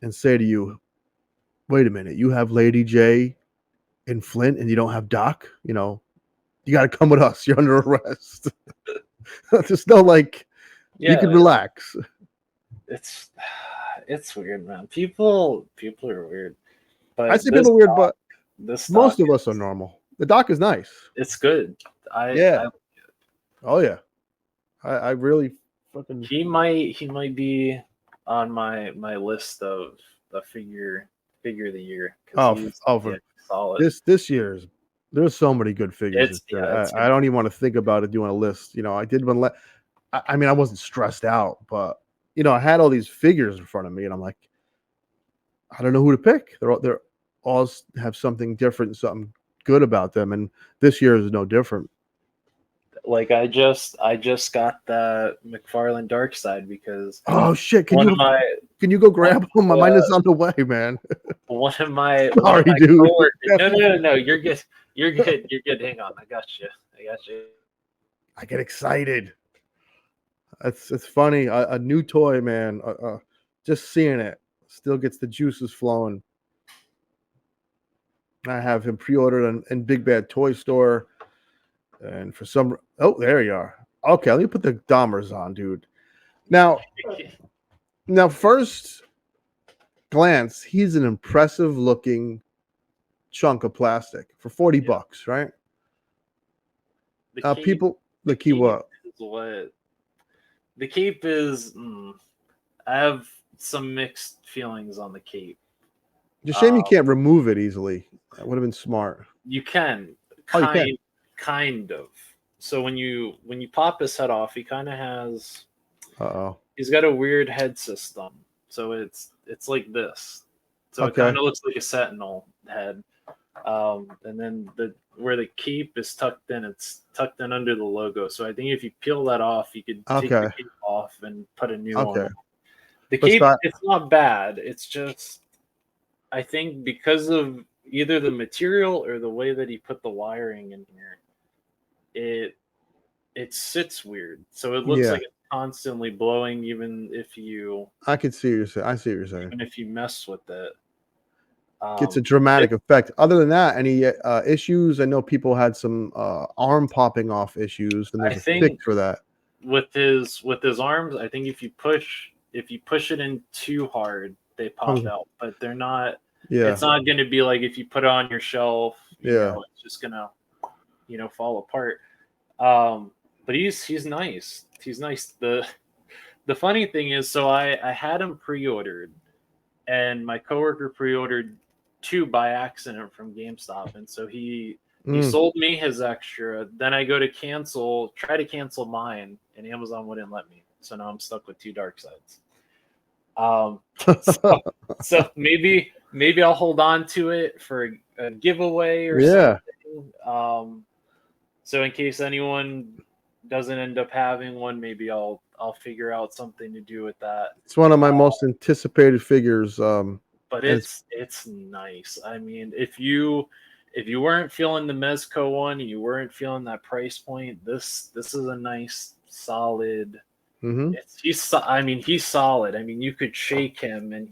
and say to you, "Wait a minute, you have Lady J in Flint and you don't have Doc. You got to come with us. You're under arrest." There's no you can Yeah, relax. it's it's weird, man. People are weird, I but see people weird, but this most stock of us are is normal. The Doc is nice. it's good. Yeah. I Oh yeah. I really fucking. he might be on my list of the figure of the year Oh, because he's for solid. this year's. There's so many good figures this year. It's I don't even want to think about it doing a list. I did one. I mean, I wasn't stressed out, but I had all these figures in front of me, and I'm like, I don't know who to pick. They're all have something different, something good about them, and this year is no different. like I just got the McFarlane Dark Side because Oh shit! Can one you of my can you go grab them? Mine uh, is on the way, man. one of my Sorry, dude. coworkers. No, you're good. You're good. You're good. Hang on, I got you. I get excited. It's funny. A new toy, man. Just seeing it still gets the juices flowing. I have him pre-ordered in Big Bad Toy Store, and for some, there you are. Okay, let me put the Dahmers on, dude. Now, first glance, he's an impressive looking chunk of plastic for $40, right? The cape, The key what? is what the cape is. I have some mixed feelings on the cape. It's a shame you can't remove it easily. That would have been smart. You can Oh, you can. kind of. So when you pop his head off, he kind of has. He's got a weird head system. So it's like this. So it kind of looks like a sentinel head. And then where the cape is tucked in, it's tucked in under the logo. So I think if you peel that off, you could take the cape off and put a new one on. The cape, it's not bad. It's just, I think because of either the material or the way that he put the wiring in here, it sits weird. So it looks like it's constantly blowing, even if you. I can see what you're saying. I see what you're saying. Even if you mess with it. Gets a dramatic effect. Other than that, any issues? I know people had some arm popping off issues, and there's a fix for that. With his arms, I think if you push it in too hard, they pop out. But they're not. Yeah. It's not going to be like if you put it on your shelf. It's just gonna, fall apart. But he's nice. He's nice. The funny thing is, so I had him pre-ordered, and my coworker pre-ordered 2 by accident from GameStop, and so he sold me his extra. Then I go to try to cancel mine, and Amazon wouldn't let me. So now I'm stuck with 2 Dark Sides. So maybe I'll hold on to it for a giveaway or something. So in case anyone doesn't end up having one, maybe I'll figure out something to do with that. It's one of my most anticipated figures. But it's nice. I mean, if you weren't feeling the Mezco one, and you weren't feeling that price point, this is a nice solid. He's solid. I mean, you could shake him, and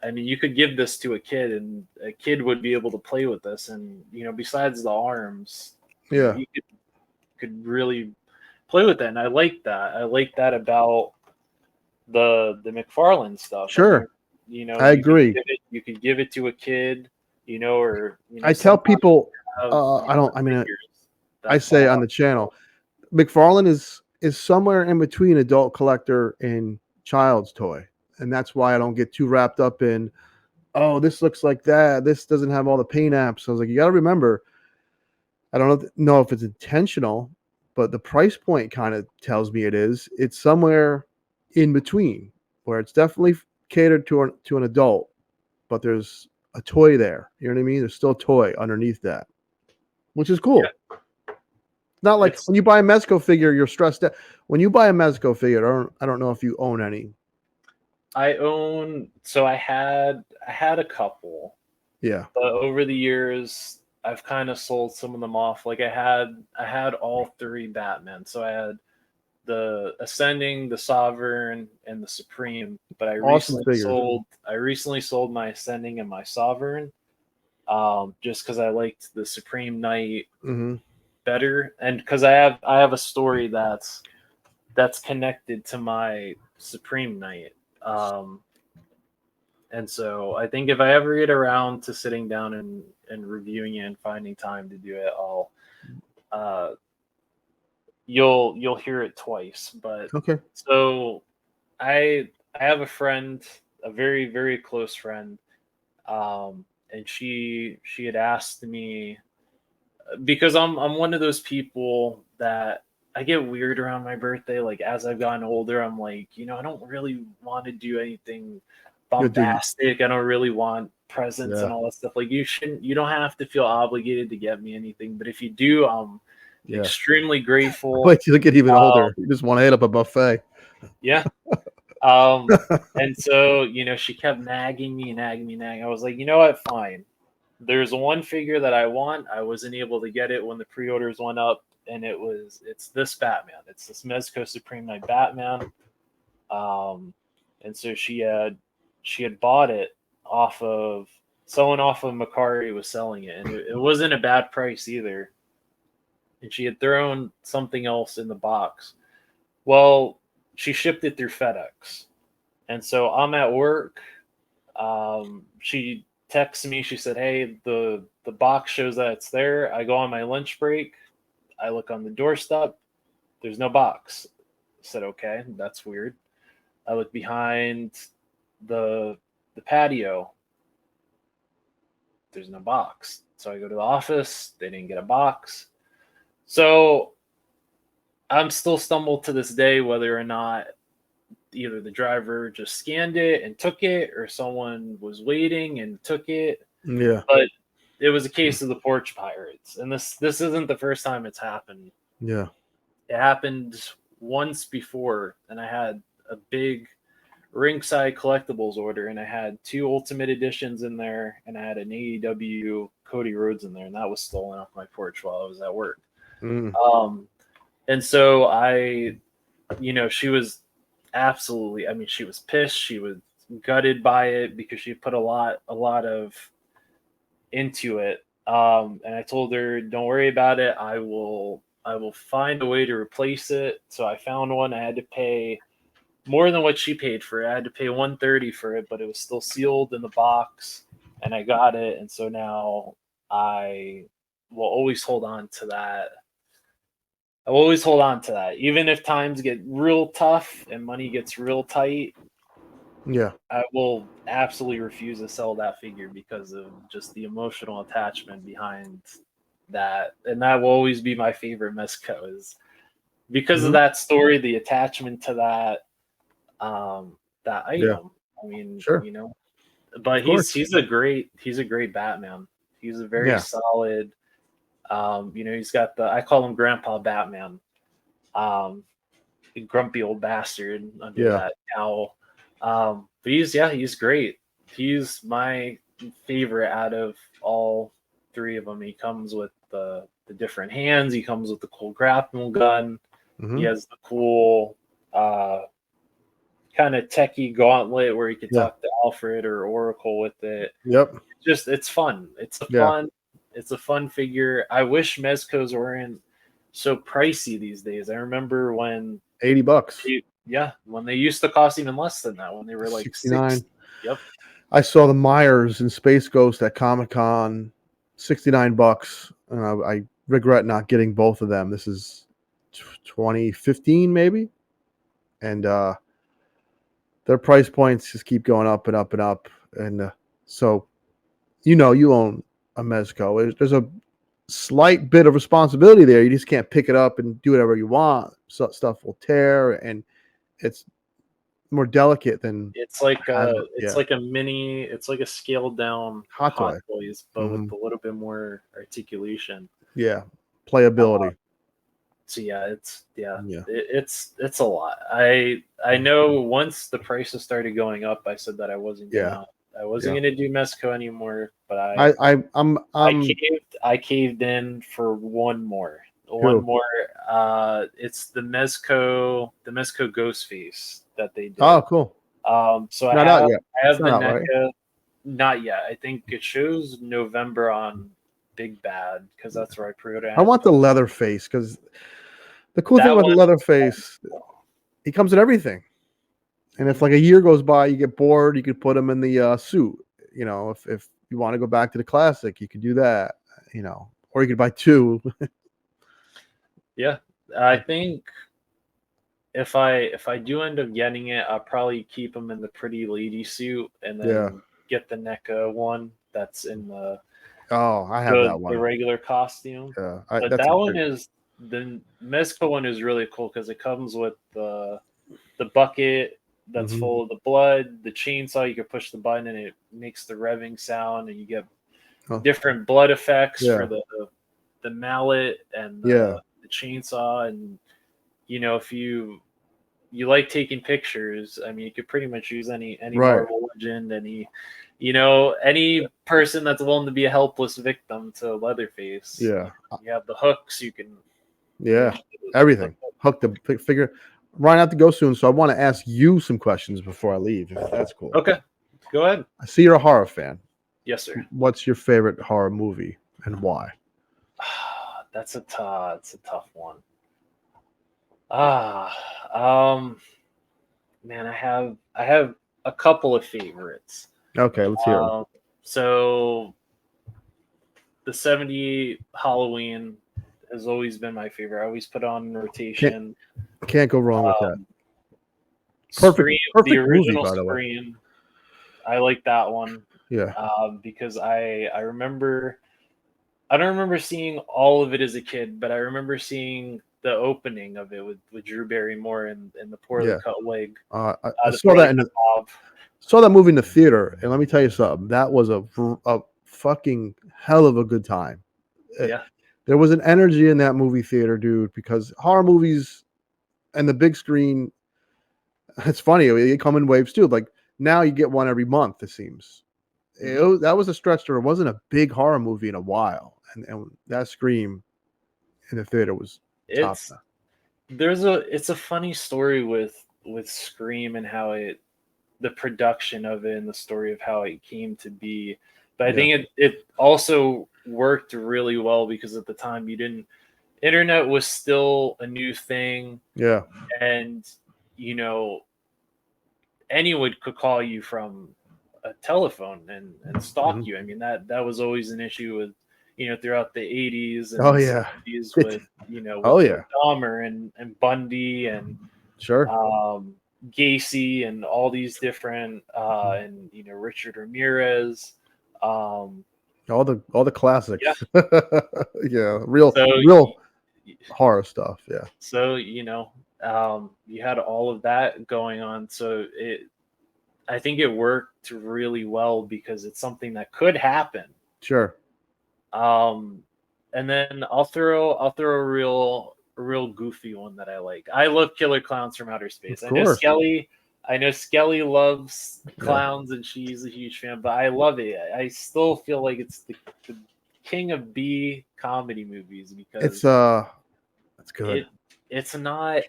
I mean, you could give this to a kid, and a kid would be able to play with this. And besides the arms, he could really play with that. And I like that. I like that about the McFarlane stuff. Sure. I agree. You could give it to a kid, or I tell people, I say on the channel, McFarlane is somewhere in between adult collector and child's toy. and that's why I don't get too wrapped up in, oh, this looks like that. This doesn't have all the paint apps. I was like, you got to remember, I don't know if it's intentional, but the price point kind of tells me it is. It's somewhere in between where it's definitely catered to an adult, but there's a toy there. You know what I mean? There's still a toy underneath that, which is cool. Yeah. Not like It's- when you buy a Mezco figure, you're stressed out. When you buy a Mezco figure, I don't know if you own any. I own. So I had a couple, Yeah. but over the years, I've kind of sold some of them off. Like I had all three Batman. So I had the Ascending, the Sovereign, and the Supreme. But Awesome figures. I recently sold my Ascending and my Sovereign, just because I liked the Supreme Knight Mm-hmm. better, and because I have a story that's connected to my Supreme Knight. And so I think if I ever get around to sitting down and reviewing it and finding time to do it, I'll you'll hear it twice. But Okay. so I have a friend, a very, very close friend, and she had asked me, because I'm one of those people that I get weird around my birthday. Like as I've gotten older, I'm like, I don't really want to do anything bombastic. I don't really want presents and all that stuff. Like you don't have to feel obligated to get me anything. But if you do, I'm extremely grateful. Wait till you get even older. You just want to hit up a buffet. Yeah. And so, she kept nagging me. I was like, you know what? Fine. There's one figure that I want. I wasn't able to get it when the pre-orders went up, and it's this Batman. It's this Mezco Supreme Knight Batman. And so she had bought it off of someone off of Macari was selling it, and it wasn't a bad price either. And she had thrown something else in the box. Well, she shipped it through FedEx, and so I'm at work. She texts me. She said, "Hey, the box shows that it's there." I go on my lunch break. I look on the doorstep. There's no box. I said, "Okay, that's weird." I look behind the patio. There's no box. So I go to the office. They didn't get a box. So I'm still stumbled to this day whether or not either the driver just scanned it and took it, or someone was waiting and took it. Yeah. But it was a case of the porch pirates, and this isn't the first time it's happened. Yeah. It happened once before, and I had a big Ringside Collectibles order, and I had 2 Ultimate Editions in there, and I had an AEW Cody Rhodes in there, and that was stolen off my porch while I was at work. Mm. And so she was absolutely, she was pissed. She was gutted by it because she put a lot of into it. And I told her, don't worry about it. I will find a way to replace it. So I found one. I had to pay more than what she paid for it. I had to pay $130 for it, but it was still sealed in the box, and I got it. And so now I will always hold on to that. I will always hold on to that. Even if times get real tough and money gets real tight, Yeah. I will absolutely refuse to sell that figure because of just the emotional attachment behind that. And that will always be my favorite Mezco, is because of that story, the attachment to that item. Yeah. I mean, Sure. but he's a great Batman. He's a very solid. He's got I call him Grandpa Batman. Grumpy old bastard under that cowl. But he's great. He's my favorite out of all 3 of them. He comes with the different hands. He comes with the cool grapple gun. Mm-hmm. He has the cool kind of techie gauntlet where you could talk to Alfred or Oracle with it. Yep. It's fun. It's a fun figure. I wish Mezcos weren't so pricey these days. I remember when $80. When they used to cost even less than that, when they were like 69. 60. Yep. I saw the Myers and Space Ghost at Comic-Con, $69. And I regret not getting both of them. This is 2015 maybe. And their price points just keep going up and up and up. And so, you own a Mezco. There's a slight bit of responsibility there. You just can't pick it up and do whatever you want. So stuff will tear, and it's more delicate than It's like yeah. like a mini. It's like a scaled down Hot Toy. Toys, but with a little bit more articulation. Yeah, playability. So yeah, it's Yeah. it's a lot. I know once the prices started going up, I said that I wasn't gonna do Mezco anymore, but I caved in for one more. It's the Mezco Ghostface that they did. Oh, cool. So I Not have, out yet. I have It's the not out, NECA. Not yet. I think it shows November on Big Bad because that's where I pre-ordered. I want the Leatherface because the cool That thing about the one- Leatherface, he comes in everything. And if like a year goes by, you get bored, you could put him in the suit. If you want to go back to the classic, you could do that. Or you could buy two. Yeah, I think if I do end up getting it, I'll probably keep him in the pretty lady suit and then get the NECA one that's in the I have that one. the regular costume. Yeah, But that one is the Mezco one is really cool because it comes with the bucket that's full of the blood, the chainsaw. You can push the button and it makes the revving sound, and you get different blood effects for the mallet and the chainsaw. And if you like taking pictures, I mean, you could pretty much use any Marvel legend, any person that's willing to be a helpless victim to Leatherface. Yeah, you have the hooks. You can everything. Hook the figure. Ryan, I have to go soon, so I want to ask you some questions before I leave. If that's cool. Okay, go ahead. I see you're a horror fan. Yes, sir. What's your favorite horror movie and why? That's a tough one. Man, I have a couple of favorites. Okay, let's hear them. So the 70 Halloween has always been my favorite. I always put on in rotation. Can't go wrong with that. Perfect the original movie, by the way. Scream. I like that one. Yeah. Because I remember, I don't remember seeing all of it as a kid, but I remember seeing the opening of it with Drew Barrymore and the poorly cut wig. I saw that saw that movie in the theater, and let me tell you something. That was a fucking hell of a good time. Yeah. There was an energy in that movie theater, dude, because horror movies and the big screen, it's funny. They come in waves too. Like now you get one every month, it seems. That was a stretch there. It wasn't a big horror movie in a while. And that Scream in the theater was top. It's a funny story with Scream and how the production of it and the story of how it came to be. But I think it also worked really well because at the time internet was still a new thing. Yeah. And anyone could call you from a telephone and stalk you. I mean, that was always an issue with throughout the 80s and 70s with with Dahmer and Bundy and Gacy and all these different and Richard Ramirez, all the classics. Real horror stuff. Yeah. So you had all of that going on. So I think it worked really well because it's something that could happen. Sure. And then I'll throw a real goofy one that I like. I love Killer Clowns from Outer Space. I know Skelly loves clowns and she's a huge fan, but I love it. I still feel like it's the king of B comedy movies because it's good. It's not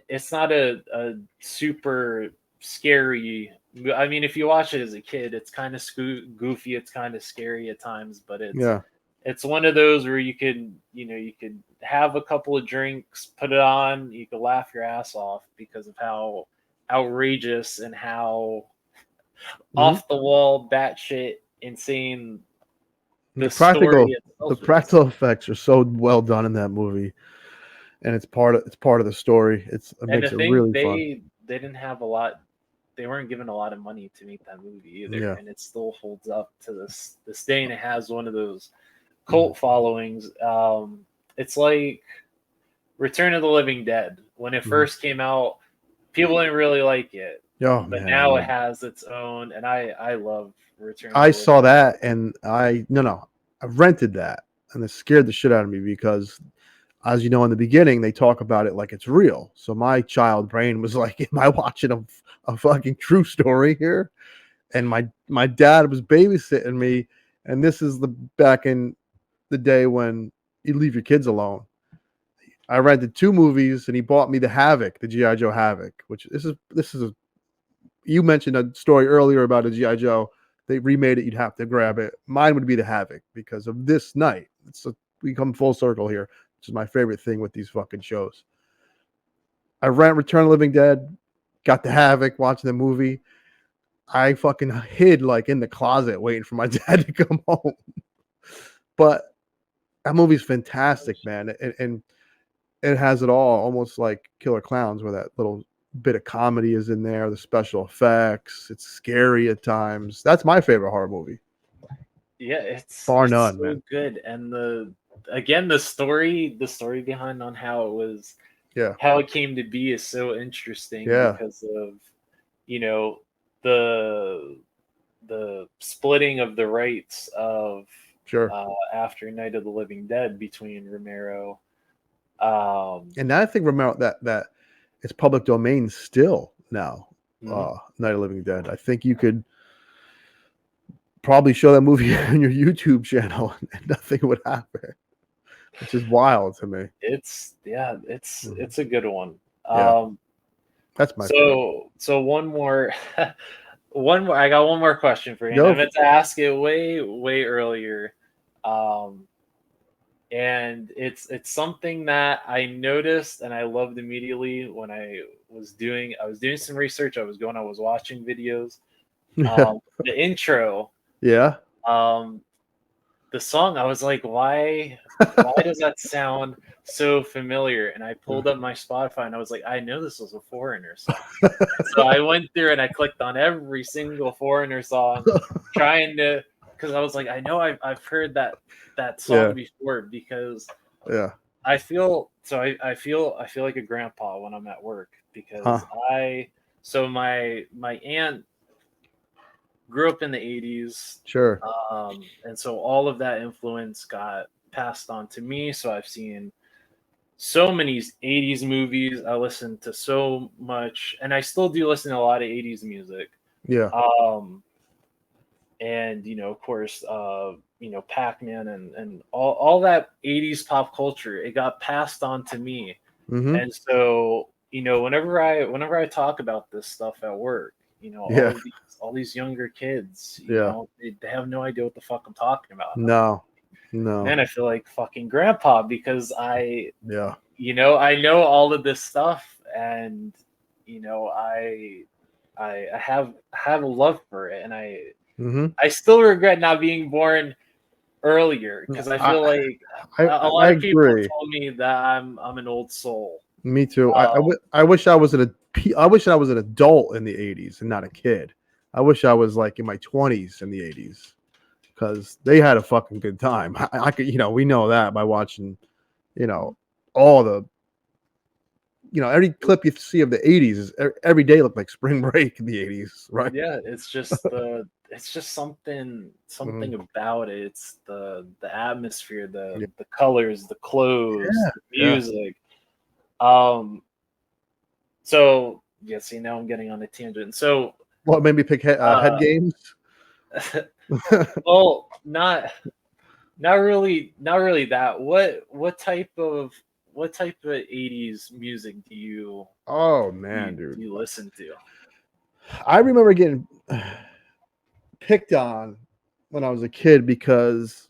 a super scary. I mean, if you watch it as a kid, it's kind of goofy. It's kind of scary at times, but it's one of those where you could have a couple of drinks, put it on, you could laugh your ass off because of how outrageous and how off the wall, batshit insane the practical effects are so well done in that movie, and it's part of the story. It makes it really fun. They didn't have a lot they weren't given a lot of money to make that movie either, Yeah. and it still holds up to this day, and it has one of those cult followings. It's like Return of the Living Dead. When it first came out, people didn't really like it, Oh but man, now it has its own, and I love Return. I of the saw Living that, and I rented that, and it scared the shit out of me because, as you know, in the beginning they talk about it like it's real. So my child brain was like, "Am I watching a fucking true story here?" And my dad was babysitting me, and this is the back in the day when you leave your kids alone. I rented 2 movies, and he bought me the Havoc, the GI Joe Havoc, which this is a. You mentioned a story earlier about a GI Joe. They remade it. You'd have to grab it. Mine would be the Havoc because of this night. We come full circle here, which is my favorite thing with these fucking shows. I rent Return of the Living Dead, got the Havoc, watching the movie. I fucking hid like in the closet waiting for my dad to come home. But that movie's fantastic, man. And it has it all, almost like Killer Clowns, where that little bit of comedy is in there, the special effects. It's scary at times. That's my favorite horror movie. Yeah, it's Bar it's none, so man. good, and the story behind on how it was, Yeah. how it came to be is so interesting Yeah. because of, you know, the splitting of the rights of Sure. after Night of the Living Dead between Romero. And I think Romero that it's public domain still now. Mhm. Night of the Living Dead. I think you could probably show that movie on your YouTube channel and nothing would happen, which is wild to me. It's it's a good one. Yeah. That's my favorite. So one more one more I got one more question for you. Go I meant to ask it way earlier. And it's something that I noticed and I loved immediately when I was doing some research. I was watching videos. The intro, Yeah. the song, I was like, why does that sound so familiar? And I pulled up my Spotify and I was like, I know this was a Foreigner song. So I went through and I clicked on every single Foreigner song, trying to, because I was like, I know I've heard that song before, because Yeah. I feel like a grandpa when I'm at work, because my aunt grew up in the 80s. Sure. And so all of that influence got passed on to me. So I've seen so many 80s movies. I listened to so much, and I still do listen to a lot of 80s music. Yeah. And of course, Pac-Man and all that 80s pop culture, it got passed on to me. Mm-hmm. And so, whenever I talk about this stuff at work, all these younger kids, they have no idea what the fuck I'm talking about. No. Man, I feel like fucking grandpa, because I Yeah. I know all of this stuff, and I have a love for it, and I still regret not being born earlier, because I feel like a lot of people told me that I'm an old soul. Me too. I wish I was an adult in the 80s and not a kid. I wish I was like in my 20s in the 80s, because they had a fucking good time. I could, we know that by watching, all the, every clip you see of the 80s is every day looked like spring break in the 80s, right? Yeah, it's just something about it. It's the atmosphere, the colors, the clothes, the music. So yeah, see, now I'm getting on a tangent. So what made me pick head games? Well, not really that. What type of 80s music do you listen to? I remember getting picked on when I was a kid because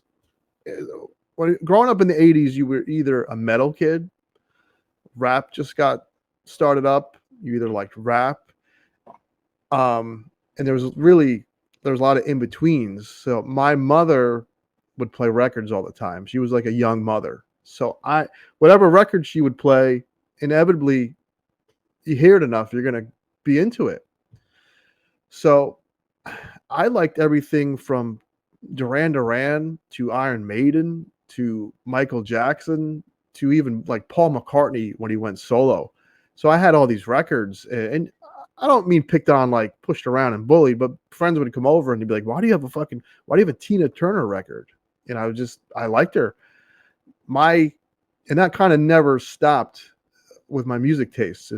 growing up in the 80s, you were either a metal kid, rap just got started up, you either liked rap, and there was a lot of in-betweens. So my mother would play records all the time. She was like a young mother. So whatever record she would play, inevitably you hear it enough, you're going to be into it. So I liked everything from Duran Duran to Iron Maiden to Michael Jackson to even like Paul McCartney when he went solo. So I had all these records, and I don't mean picked on, like pushed around and bullied, but friends would come over and they'd be like, why do you have a Tina Turner record? And I liked her. And that kind of never stopped with my music tastes.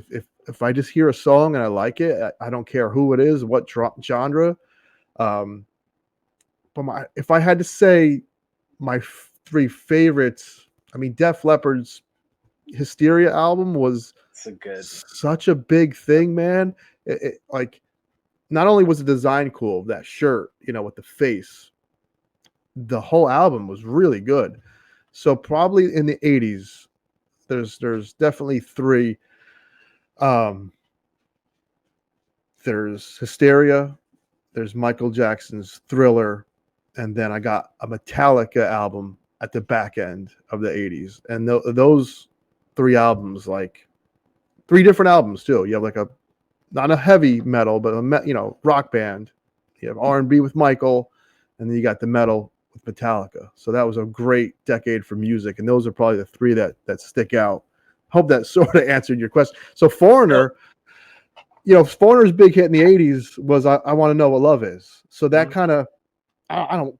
If I just hear a song and I like it, I don't care who it is, what genre. But if I had to say my three favorites, I mean, Def Leppard's Hysteria album was It's a good. such a big thing, man. Like, not only was the design cool, that shirt, with the face, the whole album was really good. So probably in the 80s, there's definitely three. There's Hysteria, there's Michael Jackson's Thriller, and then I got a Metallica album at the back end of the 80s. And those three albums, like three different albums too. You have like not a heavy metal, but rock band. You have R&B with Michael, and then you got the metal with Metallica. So that was a great decade for music, and those are probably the three that stick out. Hope that sort of answered your question. So Foreigner, Foreigner's big hit in the 80s was I Want to Know What Love Is. So that kind of, I don't,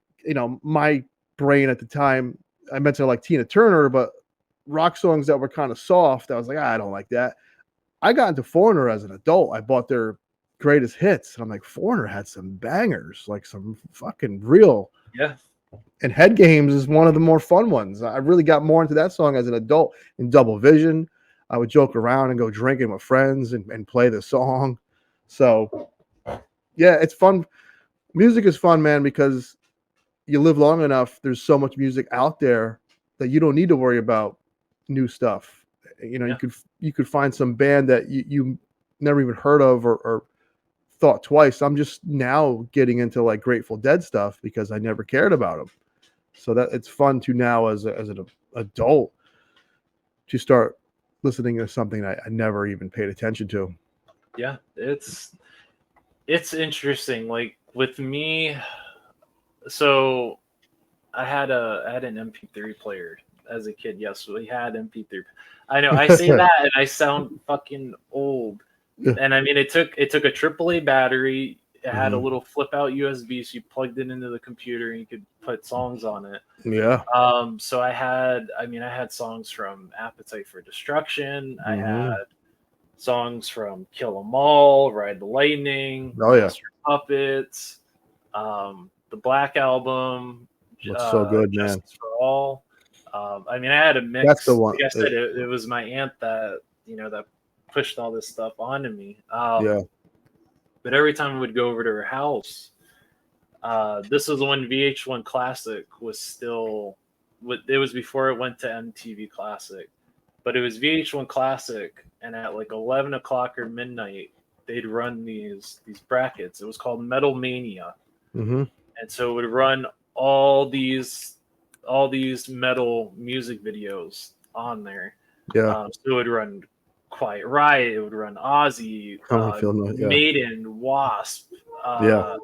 my brain at the time, I mentioned like Tina Turner, but rock songs that were kind of soft, I was like, I don't like that. I got into Foreigner as an adult. I bought their greatest hits, and I'm like, Foreigner had some bangers, like some fucking real. Yeah. And Head Games is one of the more fun ones. I really got more into that song as an adult. In Double Vision, I would joke around and go drinking with friends and play the song. So, yeah, it's fun. Music is fun, man, because you live long enough. There's so much music out there that you don't need to worry about new stuff. You could find some band that you never even heard of or thought twice. I'm just now getting into like Grateful Dead stuff because I never cared about them. So that it's fun to now as an adult to start listening to something I never even paid attention to. Yeah, it's interesting. Like with me, so I had an MP3 player as a kid. Yes, we had MP3. I know I say that and I sound fucking old. And I mean, it took a AAA battery. It had a little flip out USB, so you plugged it into the computer and you could put songs on it. Yeah. So I had songs from Appetite for Destruction. I had songs from Kill 'Em All, Ride the Lightning, Master Puppets, the Black Album. Looks so good, man. Justice for All. I mean, I had a mix. That's the one. Like I said, it was my aunt that that pushed all this stuff onto me. But every time I would go over to her house, this was when VH1 Classic was still. It was before it went to MTV Classic, but it was VH1 Classic, and at like 11 o'clock or midnight, they'd run these brackets. It was called Metal Mania, and so it would run all these metal music videos on there. Yeah. So it would run Quiet Riot, it would run Ozzy, Maiden, Wasp. I'm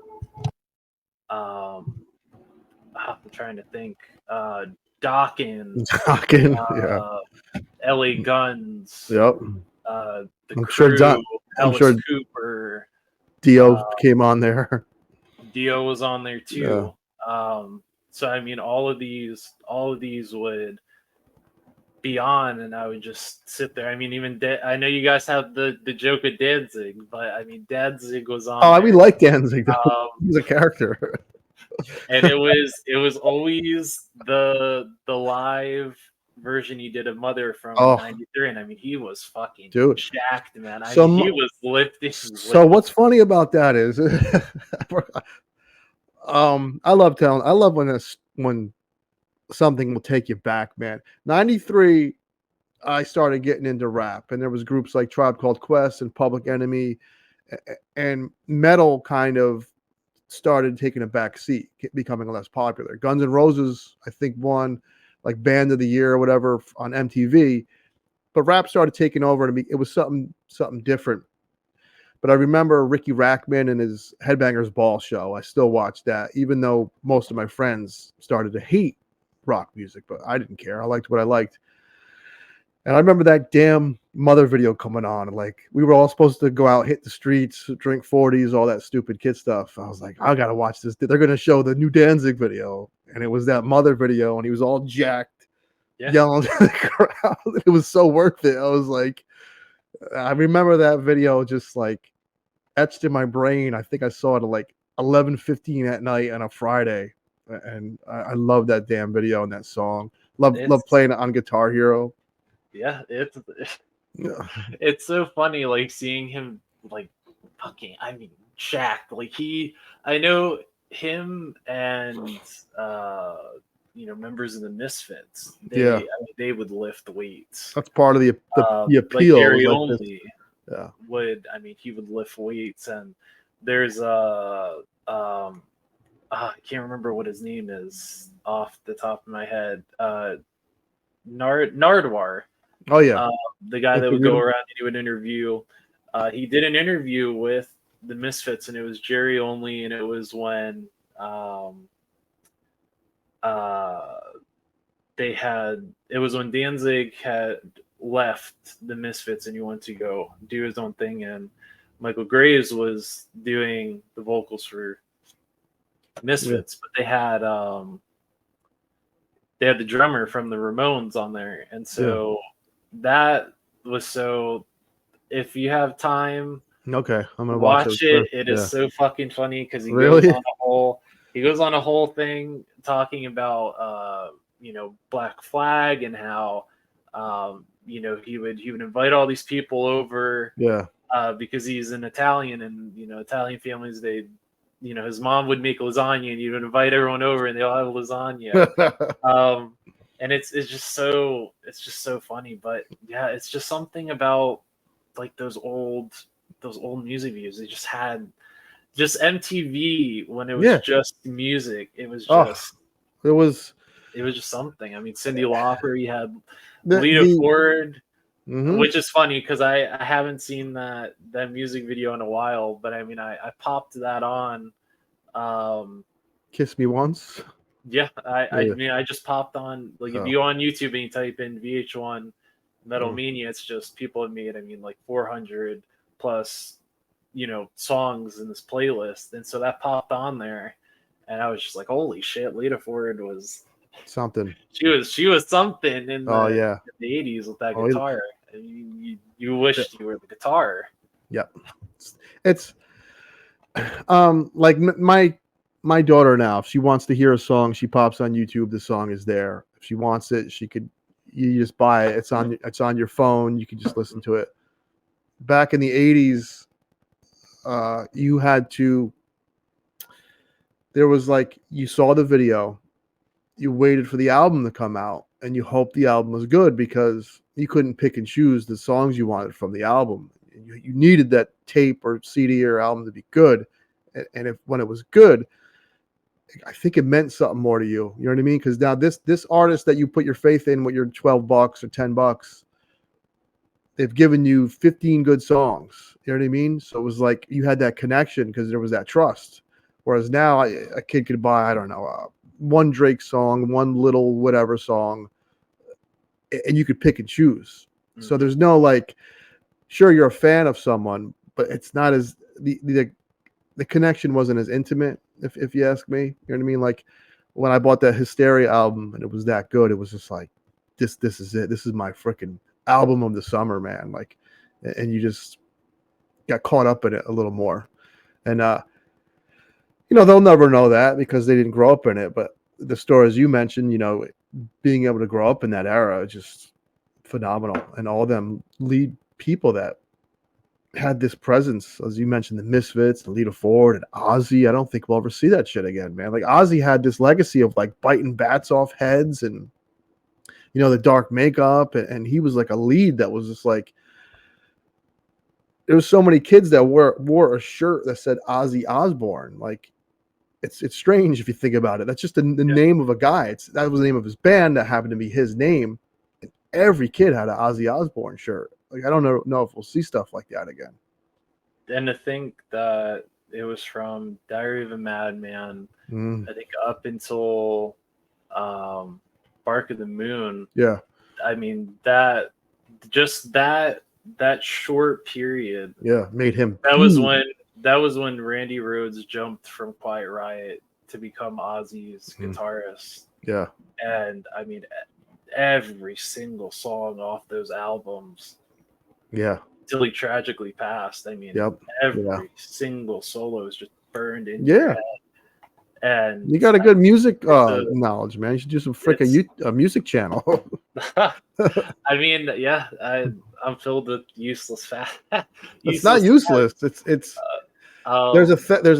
trying to think. Dokken, LA Guns. Yep. The I'm Crew, sure Alice Cooper. Dio came on there. Dio was on there too. Yeah. So I mean, all of these would be on, and I would just sit there. I mean, even I know you guys have the joke of Danzig, but I mean, Danzig was on. Oh, we like Danzig. He's a character. And it was always the live version he did of Mother from '93, and I mean, he was fucking jacked, man. He was lifting. So what's funny about that is, I love when something will take you back, man. '93, I started getting into rap, and there was groups like Tribe Called Quest and Public Enemy, and metal kind of started taking a back seat, becoming less popular. Guns N' Roses, I think, won like Band of the Year or whatever on MTV, but rap started taking over, and it was something different. But I remember Ricky Rackman and his Headbangers Ball show. I still watch that, even though most of my friends started to hate rock music, but I didn't care. I liked what I liked. And I remember that damn Mother video coming on. And like, we were all supposed to go out, hit the streets, drink 40s, all that stupid kid stuff. I was like, I got to watch this. They're going to show the new Danzig video. And it was that Mother video, and he was all jacked, yelling to the crowd. It was so worth it. I was like, I remember that video just like etched in my brain. I think I saw it at like 11:15 at night on a Friday. And I love that damn video and that song. Love playing it on Guitar Hero. Yeah, it's so funny, like seeing him like fucking. I mean, jacked. Like I know him and members of the Misfits. They would lift weights. That's part of the appeal. Like Gary like Only would. I mean, he would lift weights, and there's I can't remember what his name is off the top of my head. Nardwar. Oh yeah, the guy that would go around and do an interview. He did an interview with the Misfits, and it was Jerry Only, and it was when when Danzig had left the Misfits and he wanted to go do his own thing, and Michael Graves was doing the vocals for Misfits, but they had the drummer from the Ramones on there, and so that was so. If you have time, okay, I'm gonna watch it. It is so fucking funny because he goes on a whole thing talking about Black Flag and how he would invite all these people over because he's an Italian, and Italian families, they his mom would make lasagna and he would invite everyone over and they all have lasagna. And it's just so funny. But yeah, it's just something about like those old music videos. They just had MTV when it was just music. It was just it was just something. I mean, Cyndi Lauper, you had Lita Ford. Mm-hmm. Which is funny because I haven't seen that music video in a while, but I mean I popped that on. Kiss Me Once. Yeah, I mean I just popped on, like, if you go on YouTube and you type in VH1 Metal Mania, it's just people have made, I mean, like 400 plus songs in this playlist, and so that popped on there, and I was just like, holy shit, Lita Ford was something. She was something in the 80s with that guitar. You wished you were the guitar. Yep. It's like my daughter now, if she wants to hear a song, she pops on YouTube, the song is there. If she wants it, you just buy it. It's on your phone, you can just listen to it. Back in the 80s, you had to, there was like, you saw the video, you waited for the album to come out, and you hoped the album was good because you couldn't pick and choose the songs you wanted from the album. You needed that tape or CD or album to be good. And when it was good, I think it meant something more to you. You know what I mean? Because now this artist that you put your faith in with your $12 or $10, they've given you 15 good songs. You know what I mean? So it was like you had that connection because there was that trust. Whereas now a kid could buy, I don't know, one Drake song, one little whatever song, and you could pick and choose. Mm-hmm. So there's no like, sure, you're a fan of someone, but it's not as the connection wasn't as intimate, if you ask me. You know what I mean? Like when I bought that Hysteria album and it was that good, it was just like, this is it. This is my freaking album of the summer, man. Like, and you just got caught up in it a little more. And they'll never know that because they didn't grow up in it. But the stories you mentioned, being able to grow up in that era is just phenomenal. And all them lead people that had this presence, as you mentioned, the Misfits, the Lita Ford, and Ozzy. I don't think we'll ever see that shit again, man. Like Ozzy had this legacy of like biting bats off heads and the dark makeup, and he was like a lead that was just like, there was so many kids that wore a shirt that said Ozzy Osbourne. Like it's strange if you think about it. That's just the name of a guy. That was the name of his band that happened to be his name. And every kid had an Ozzy Osbourne shirt. Like I don't know if we'll see stuff like that again. to think that it was from Diary of a Madman, Mm, I think up until Bark of the Moon. yeah, I mean that just that short period. yeah, made him. That was huge. when Randy Rhoads jumped from Quiet Riot to become Ozzy's Mm. guitarist. Yeah, And I mean every single song off those albums yeah, till he tragically passed. I mean yep, every yeah. single solo is just burned in your Yeah. head. And You got a good music a- knowledge, man. You should do some it's- freaking music channel. I mean, yeah, I'm filled with useless fat. It's not useless. It's there's a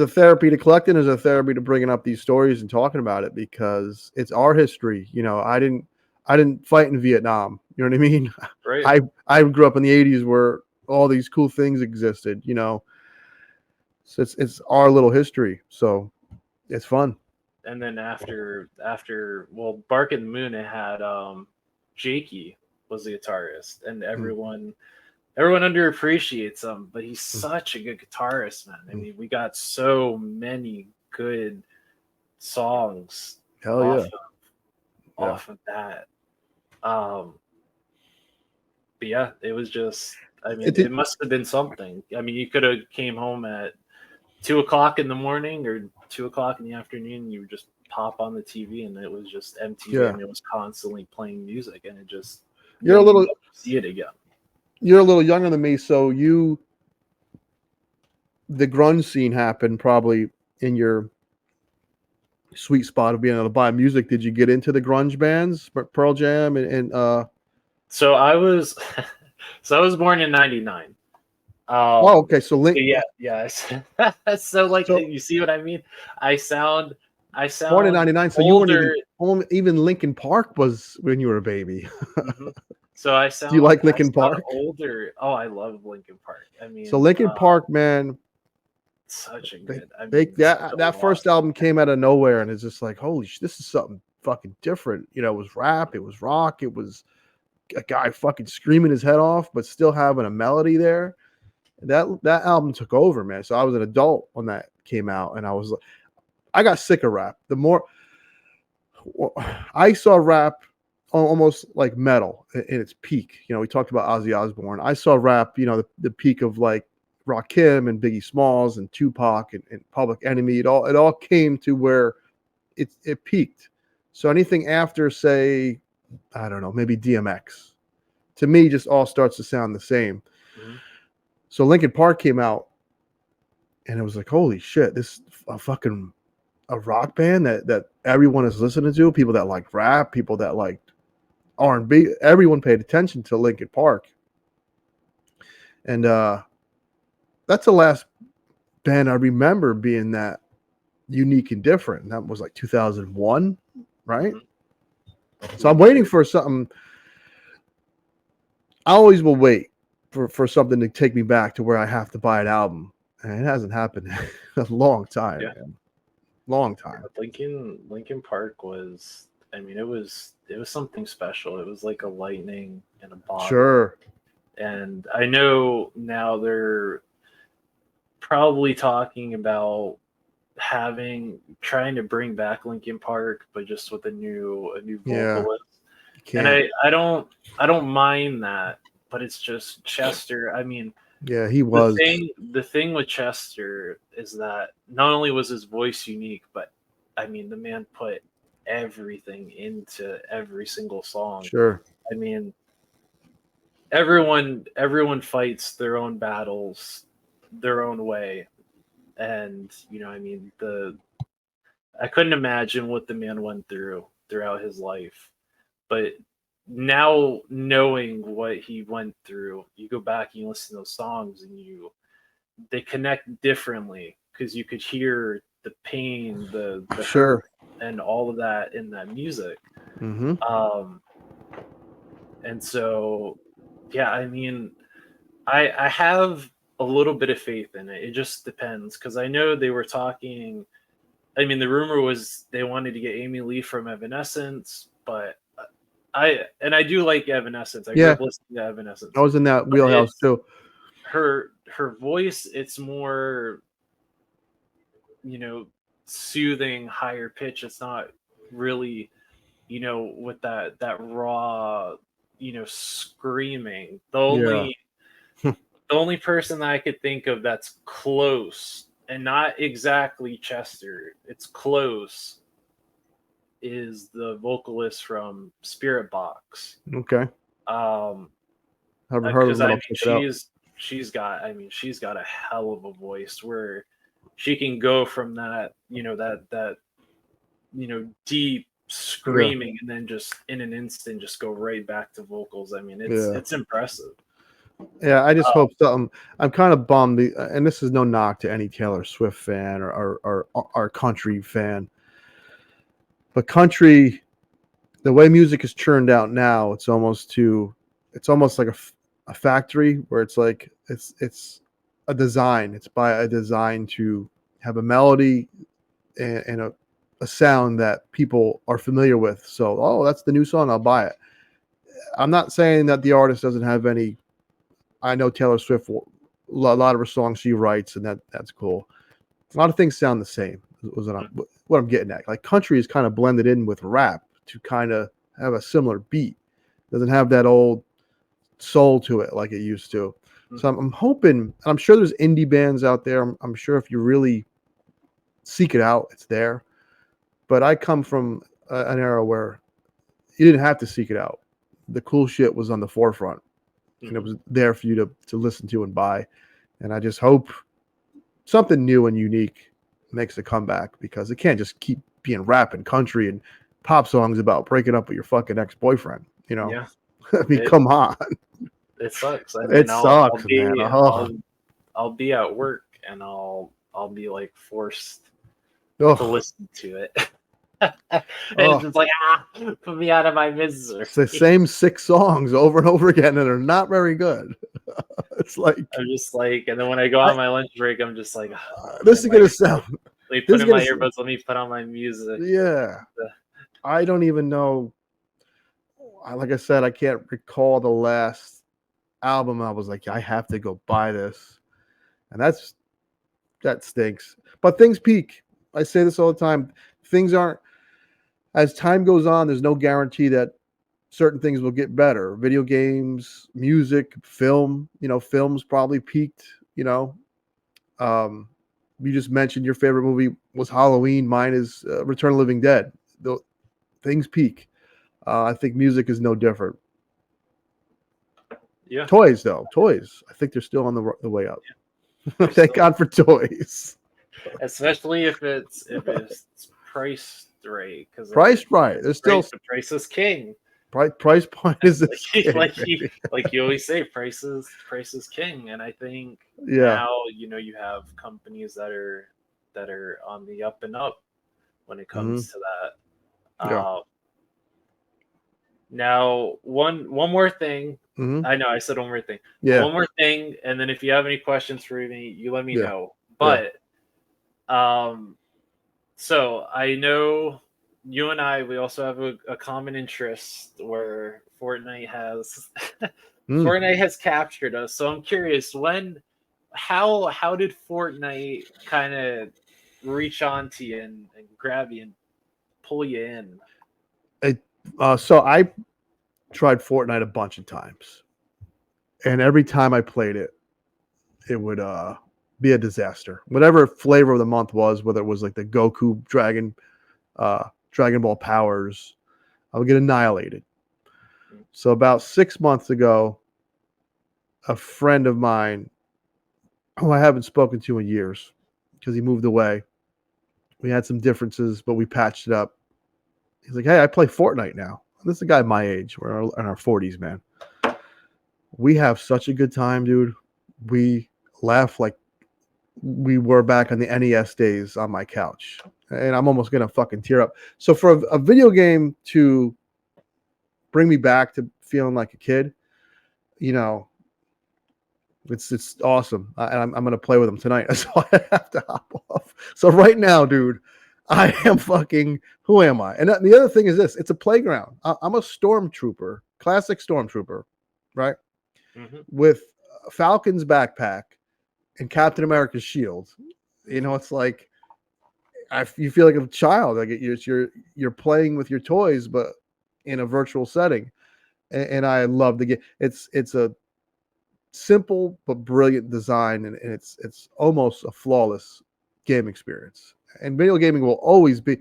therapy to collecting. There's a therapy to bringing up these stories and talking about it because it's our history. You know, I didn't fight in Vietnam. You know what I mean? right. I grew up in the '80s where all these cool things existed. You know, so it's our little history. So it's fun. And then after well, Bark and the Moon, it had Jakey was the guitarist, and everyone underappreciates him, but he's such a good guitarist, man. I mean, we got so many good songs Hell yeah. off of that. But yeah, it was just, I mean, it must have been something. I mean, you could have came home at 2:00 in the morning or 2:00 in the afternoon, and you would just pop on the TV and it was just MTV, Yeah. and it was constantly playing music, and it just You're a little see it again. You're a little younger than me, so the grunge scene happened probably in your sweet spot of being able to buy music. Did you get into the grunge bands, Pearl Jam and So I was born in '99. oh, okay. So Link, Yeah. So like, So- you see what I mean? I sound born in '99, so older. you weren't even Linkin Park was when you were a baby. Mhm. So I sound. Do you like Linkin I sound Park? Older. Oh, I love Linkin Park. I mean, So Linkin Park, man, such a good. I they mean, that first album came out of nowhere, and it's just like, holy shit, this is something fucking different. You know, it was rap, it was rock, it was a guy fucking screaming his head off, but still having a melody there. That album took over, man. So I was an adult when that came out, and I got sick of rap. The more I saw rap almost like metal in its peak. You know, we talked about Ozzy Osbourne. I saw rap, you know, the peak of like Rakim and Biggie Smalls and Tupac and Public Enemy. It all came to where it peaked. So anything after, say, I don't know, maybe DMX, to me, just all starts to sound the same. Mhm. So Linkin Park came out, and it was like, holy shit, this a rock band that everyone is listening to. People that like rap, people that like R&B, everyone paid attention to Linkin Park, and that's the last band I remember being that unique and different. And that was like 2001, right? So I'm waiting for something. I always will wait for something to take me back to where I have to buy an album, and it hasn't happened in a long time. Yeah. Man. Long time. Linkin Park was. I mean, it was something special. It was like a lightning in a bottle. Sure. And I know now they're probably talking about trying to bring back Linkin Park, but just with a new Yeah. vocalist. Can't. And I don't mind that, but it's just Chester. I mean, Yeah, he was. the thing with Chester is that not only was his voice unique, but I mean, the man put everything into every single song. Sure. I mean, everyone fights their own battles their own way, and you know, I mean, I couldn't imagine what the man went through throughout his life, but now knowing what he went through, you go back and you listen to those songs, and they connect differently because you could hear the pain, the Sure. hurt, and all of that in that music. Mm-hmm. And so, yeah, I mean, I have a little bit of faith in it. It just depends, because I know they were talking. I mean, the rumor was they wanted to get Amy Lee from Evanescence, but I do like Evanescence. I grew Yeah. up listening to Evanescence. I was in that wheelhouse too. Her her voice, it's more, soothing, higher pitch. It's not really, with that raw, screaming. The only person that I could think of that's close and not exactly Chester, it's close, is the vocalist from Spirit Box. Okay. Um, Haven't heard of because them. But I'll check it out. she's got a hell of a voice where she can go from that, that deep screaming and then just in an instant just go right back to vocals. I mean, it's impressive. Yeah, I just hope something. I'm kind of bummed, and this is no knock to any Taylor Swift fan or country fan, but country, the way music is churned out now, it's almost like a factory where it's like it's a design. It's by a design to have a melody and a sound that people are familiar with. So, oh, that's the new song, I'll buy it. I'm not saying that the artist doesn't have any. I know Taylor Swift, a lot of her songs she writes, and that's cool. A lot of things sound the same. Was what I'm getting at. Like country is kind of blended in with rap to kind of have a similar beat. Doesn't have that old soul to it like it used to. So I'm hoping. I'm sure there's indie bands out there. I'm sure if you really seek it out, it's there. But I come from an era where you didn't have to seek it out. The cool shit was on the forefront. And it was there for you to listen to and buy. And I just hope something new and unique makes a comeback, because it can't just keep being rap and country and pop songs about breaking up with your fucking ex-boyfriend. Yeah. I mean, come on. It sucks. I It sucks, man. I'll be at work and I'll be like forced Oh, to listen to it. And it's just like, put me out of my misery. it's the same 6 songs over and over again, and they're not very good. It's like, I'm just like, and then when I go on my lunch break, I'm just like, this is gonna sound. Like, this put is in my gonna- earbuds. Let me put on my music. Yeah, I don't even know. Like I said, I can't recall the last album I was like, I have to go buy this, and that stinks. But things peak. I say this all the time. Things aren't. As time goes on, there's no guarantee that certain things will get better. Video games, music, film. Films probably peaked. You just mentioned your favorite movie was Halloween. Mine is Return of the Living Dead. Things peak. I think music is no different. Yeah. Toys, though. Toys. I think they're still on the way up. Yeah. Thank God for toys. Especially if it's priced right, because Priced right. There's still the price is king. price point is like you always say, price is king. And I think yeah. now you have companies that are on the up and up when it comes to that. Yeah. Now one more thing. Mhm. I know I said one more thing. Yeah. One more thing, and then if you have any questions for me, you let me Yeah. know. But so I know you and we also have a common interest where Fortnite has Fortnite has captured us. So I'm curious, how did Fortnite kind of reach onto you and grab you and pull you in? So I tried Fortnite a bunch of times, and every time I played it, it would be a disaster. Whatever flavor of the month was, whether it was like the Goku Dragon Ball powers, I would get annihilated. So about 6 months ago, a friend of mine, who I haven't spoken to in years because he moved away, we had some differences, but we patched it up. He's like, hey, I play Fortnite now. This is a guy my age. We're in our 40s, man. We have such a good time, dude. We laugh like we were back on the NES days on my couch. And I'm almost going to fucking tear up. So for a video game to bring me back to feeling like a kid, it's awesome. I'm going to play with them tonight. So I have to hop off. So right now, dude, I am fucking, who am I? And the other thing is this, it's a playground. I'm a stormtrooper, classic stormtrooper, right? Mm-hmm. With Falcon's backpack and Captain America's shield. You know, it's like you feel like a child. Like you're playing with your toys, but in a virtual setting. And I love the game. It's a simple but brilliant design, and it's almost a flawless game experience. And video gaming will always be.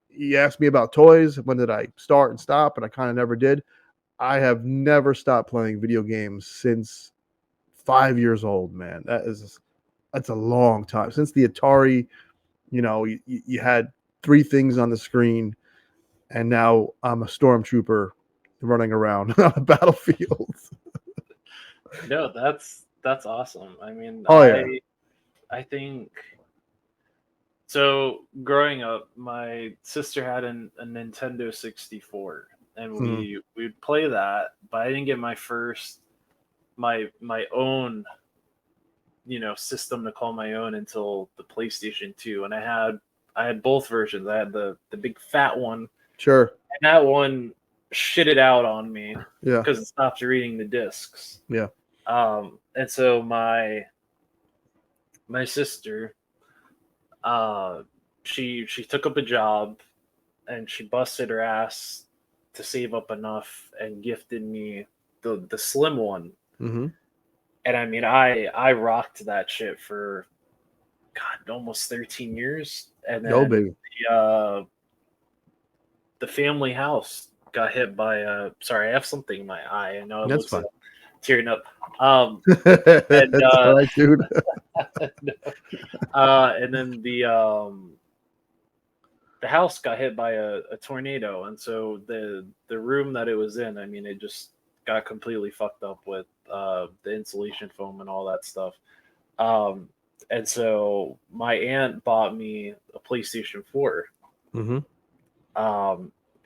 You asked me about toys. When did I start and stop? And I kind of never did. I have never stopped playing video games since 5 years old, man. That's a long time. Since the Atari, you know, you had 3 things on the screen, and now I'm a stormtrooper running around on a battlefield. No, that's awesome. I mean, Oh, yeah. I think so. Growing up, my sister had a Nintendo 64, and we'd play that. But I didn't get my first my own, you know, system to call my own until the PlayStation 2, and I had both versions. I had the big fat one, Sure. and that one shitted out on me Yeah. because it stopped reading the discs. Yeah. And so my sister, she took up a job, and she busted her ass to save up enough and gifted me the slim one. Mm-hmm. And I mean, I rocked that shit for God, almost 13 years. And then No, baby. the family house got hit by sorry, I have something in my eye. I know it That's looks fine. like I'm tearing up. That's all right, dude. And then the house got hit by a tornado, and so the room that it was in, I mean, it just got completely fucked up with the insulation foam and all that stuff. And so my aunt bought me a PlayStation 4. Mm-hmm.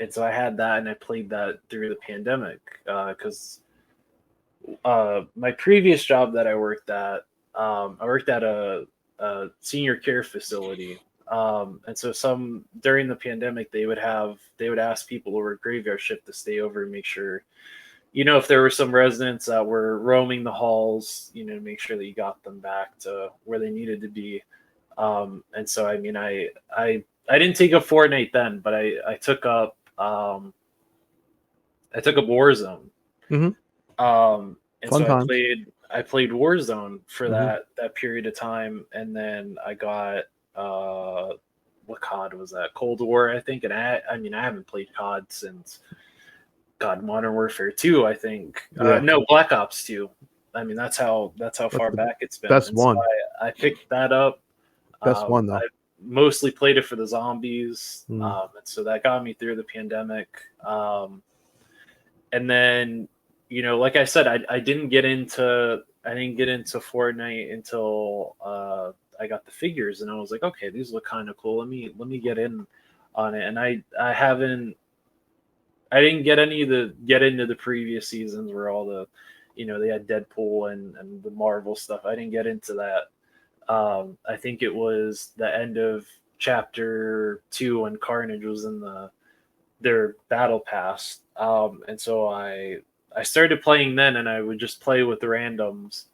And so I had that, and I played that through the pandemic because my previous job that I worked at a senior care facility. And so during the pandemic, they would ask people who work graveyard shift to stay over and make sure, you know, if there were some residents that were roaming the halls, you know, to make sure that you got them back to where they needed to be. And so, I mean, I didn't take up Fortnite then, but I took up Warzone. Mm-hmm. And Fun so times. I played Warzone for Mhm. that period of time, and then I got what COD was that? Cold War, I think. And I mean, I haven't played COD since Modern Warfare 2, I think. Yeah. No, Black Ops 2. I mean, that's how far the back it's been. best And so one. I picked that up. Best one, though. I mostly played it for the zombies, Mm. and so that got me through the pandemic. And then, you know, like I said, I didn't get into Fortnite until I got the figures, and I was like, okay, these look kind of cool. Let me get in on it. And I didn't get into the previous seasons where all the, you know, they had Deadpool and the Marvel stuff. I didn't get into that. I think it was the end of chapter 2 when Carnage was in their battle pass. And so I started playing then, and I would just play with the randoms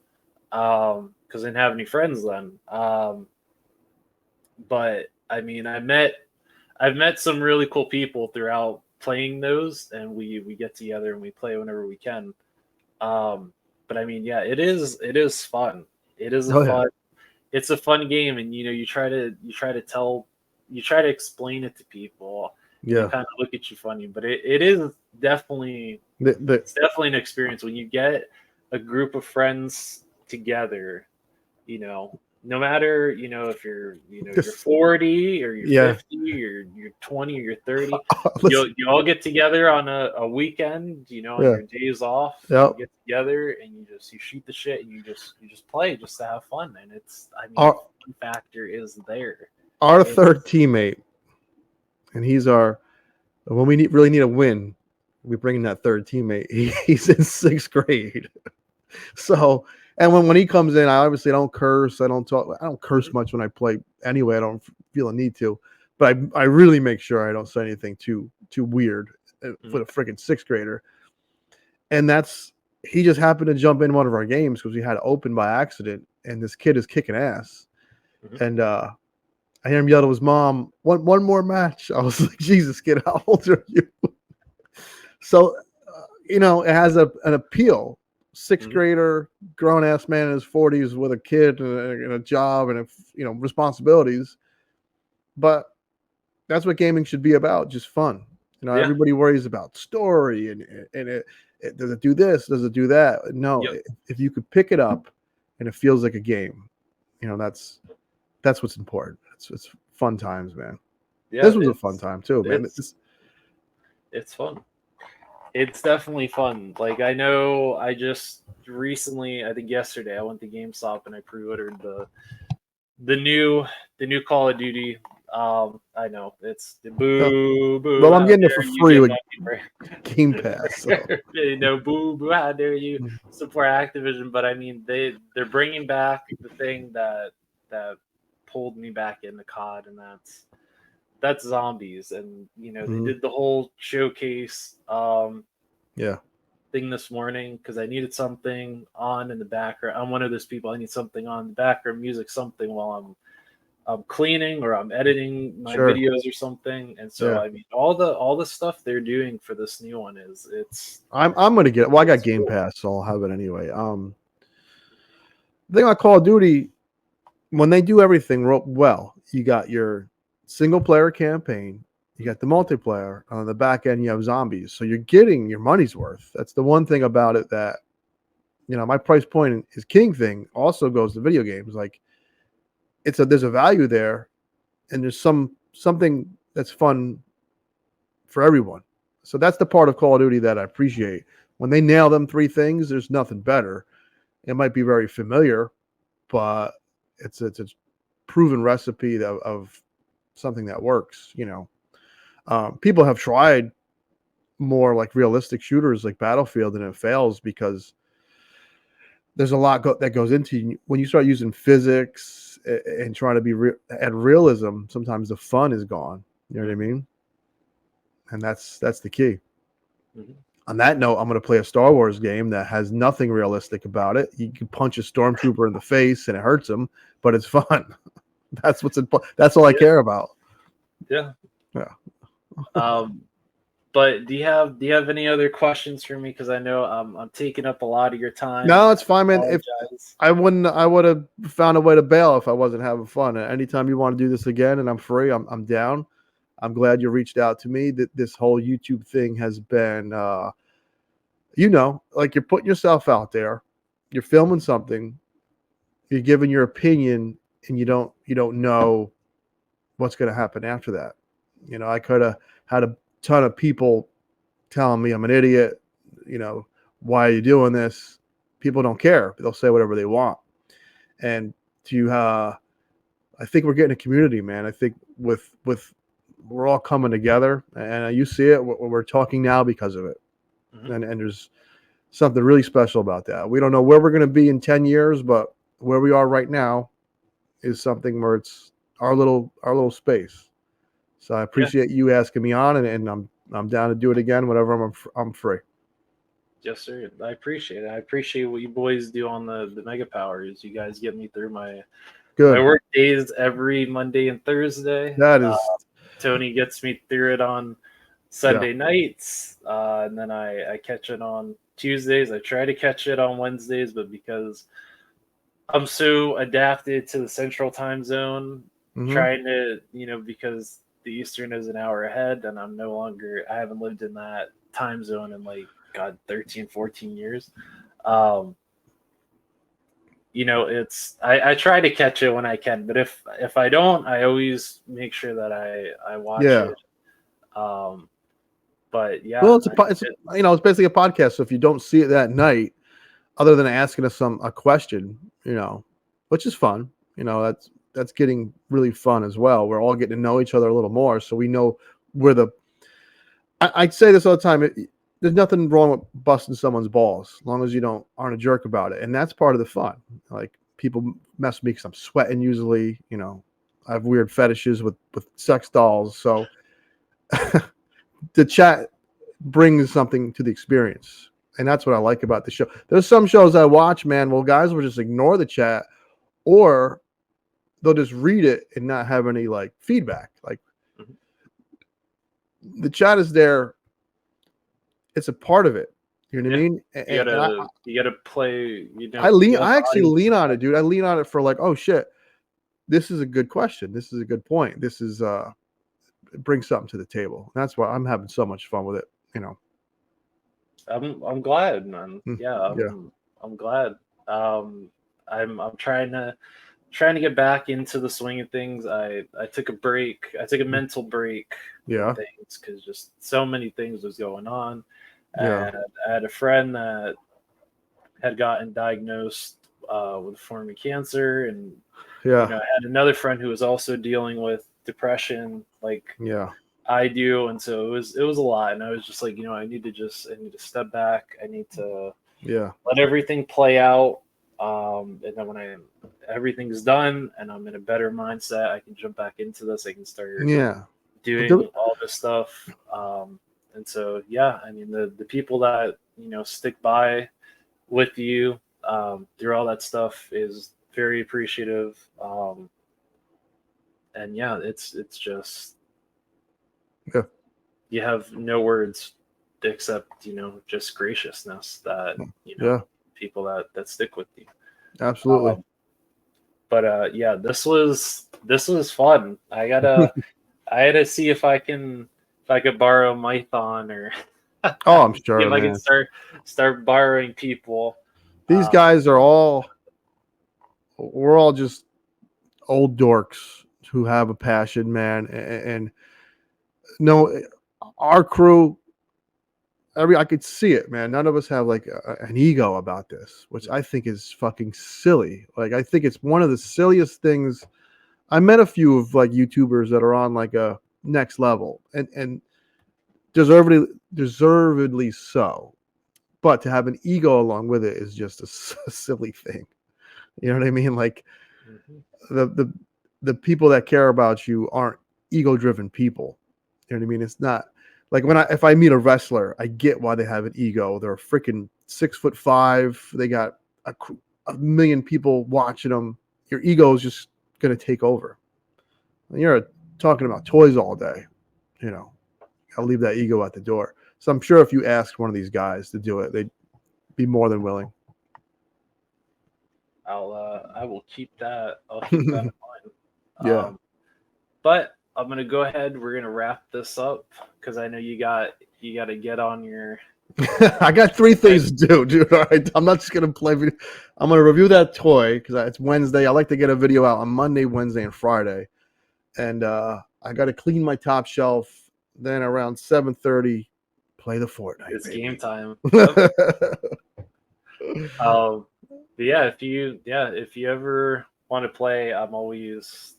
because I didn't have any friends then. But I mean, I've met some really cool people throughout playing those, and we get together and we play whenever we can. But I mean, yeah, it is fun. It is it's a fun game, and you know, you try to explain it to people. Yeah. They kind of look at you funny, but it is definitely it's definitely an experience when you get a group of friends together. You know, no matter, you know, if you're, you know, you're 40 or you're 50 or you're 20 or you're 30, you all get together on a weekend, you know, on your days off. Yep. You get together and you shoot the shit, and you just play just to have fun. And it's, I mean, the fun factor is there. Our third teammate, and he's when we really need a win, we bring in that third teammate. He's in 6th grade. So, and when he comes in, I obviously don't curse. I don't curse much when I play anyway. I don't feel a need to, but I really make sure I don't say anything too weird for the freaking 6th grader. And he just happened to jump in one of our games because we had it open by accident, and this kid is kicking ass. Mhm. And I hear him yell to his mom, one more match. I was like, Jesus, kid, how old are you? So, it has an appeal. Sixth Mhm. grader, grown ass man in his 40s with a kid and a job and responsibilities. But that's what gaming should be about, just fun. Yeah. Everybody worries about story and does it do this? Does it do that? No, Yep. if you could pick it up and it feels like a game, that's what's important. It's fun times, man. Yeah, This was a fun time too, man. It's fun. It's definitely fun. Like, I know I just recently, I think yesterday, I went to GameStop and I pre-ordered the new Call of Duty. I know it's the boo. Well, I'm how getting it dare for you free get with Monkey Break. Game Pass. So. Boo. How dare you Mhm. support Activision? But I mean, they're bringing back the thing that pulled me back into COD, and that's zombies. And they Mhm. did the whole showcase Yeah. thing this morning because I needed something on in the background. I'm one of those people. I need something on the background music, something while I'm cleaning or I'm editing my Sure. videos or something. And so Yeah. I mean, all the stuff they're doing for this new one it's I'm gonna get it. Well, I got it's Game cool. Pass, so I'll have it anyway. The thing about Call of Duty, when they do everything well, you got your single player campaign, you got the multiplayer, on the back end you have zombies. So you're getting your money's worth. That's the one thing about it that my price point is king thing also goes to video games. Like there's a value there, and there's something that's fun for everyone. So that's the part of Call of Duty that I appreciate. When they nail them three things, there's nothing better. It might be very familiar, but it's a proven recipe of something that works. People have tried more like realistic shooters like Battlefield, and it fails because there's a lot that goes into when you start using physics and trying to be at realism. Sometimes the fun is gone. You know what I mean? And that's the key. Mhm. On that note, I'm going to play a Star Wars game that has nothing realistic about it. You can punch a stormtrooper in the face and it hurts him, but it's fun. That's what's important. That's all I care about. Yeah. Yeah. But do you have any other questions for me? Because I know I'm taking up a lot of your time. No, it's fine, man. If Apologize. I would have found a way to bail if I wasn't having fun. Anytime you want to do this again and I'm free, I'm down. I'm glad you reached out to me. That this whole YouTube thing has been, like you're putting yourself out there, you're filming something, you're giving your opinion, and you don't know what's going to happen after that. I could have had a ton of people telling me I'm an idiot. Why are you doing this? People don't care. They'll say whatever they want. And I think we're getting a community, man. I think with we're all coming together, and you see it. We're talking now because of it, Mhm. and there's something really special about that. We don't know where we're going to be in 10 years, but where we are right now is something where it's our little space. So I appreciate you asking me on, and I'm down to do it again whenever I'm free. Yes, sir. I appreciate it. I appreciate what you boys do on the Mega Powers. You guys get me through my Good. work days every Monday and Thursday. That is Tony gets me through it on Sunday nights, and then I catch it on Tuesdays. I try to catch it on Wednesdays, but because I'm so adapted to the Central Time Zone, trying to because the Eastern is an hour ahead, and I haven't lived in that time zone in like 13, 14 years. It's I try to catch it when I can, but if I don't, I always make sure that I watch it. But yeah, well, it's basically a podcast. So if you don't see it that night, other than asking us a question, which is fun, that's getting really fun as well. We're all getting to know each other a little more, so we know I say this all the time. There's nothing wrong with busting someone's balls as long as you aren't a jerk about it, and that's part of the fun. Like people mess with me because I'm sweating usually. I have weird fetishes with sex dolls, so the chat brings something to the experience, and that's what I like about the show. There's some shows I watch, man. Well, guys will just ignore the chat, or they'll just read it and not have any like feedback. Like the chat is there. It's a part of it. You know what I mean? You gotta play. I actually lean on it, dude. I lean on it for like, oh shit, this is a good question. This is a good point. This is it brings something to the table. That's why I'm having so much fun with it. You know. I'm glad, man. Yeah, Yeah. I'm glad. I'm trying to get back into the swing of things. I took a break. I took a mental break. Yeah. From things because just so many things was going on. Yeah. And I had a friend that had gotten diagnosed with a form of cancer, and Yeah. I had another friend who was also dealing with depression, like Yeah. I do, and so it was a lot. And I was just like, I need to step back. I need to let everything play out. And then when everything's done and I'm in a better mindset, I can jump back into this. I can start doing all this stuff. And so, yeah, I mean, the people that, stick by with you through all that stuff is very appreciative. And yeah, it's just, you have no words except, just graciousness that, people that stick with you. Absolutely. But yeah, this was fun. I had to see if I could borrow Mython or Oh, I'm sure. if I can start borrowing people. These guys are we're all just old dorks who have a passion, man. And no, our crew, I could see it, man. None of us have like an ego about this, which I think is fucking silly. Like, I think it's one of the silliest things. I met a few of like YouTubers that are on like a next level and deservedly so. But to have an ego along with it is just a silly thing. You know what I mean? Like the people that care about you aren't ego-driven people. You know what I mean? It's not like if I meet a wrestler, I get why they have an ego. They're freaking 6'5". They got a million people watching them. Your ego is just gonna take over. And you're talking about toys all day. I'll leave that ego at the door. So I'm sure if you asked one of these guys to do it, they'd be more than willing. I will keep that. I'll keep that in mind. Yeah. But I'm gonna go ahead. We're gonna wrap this up because I know you got to get on your. I got 3 things to do, dude. All right, I'm not just gonna play. I'm gonna review that toy because it's Wednesday. I like to get a video out on Monday, Wednesday, and Friday, and I got to clean my top shelf. Then around 7:30, play the Fortnite. It's baby. game time. But yeah, if you ever want to play, I'm always,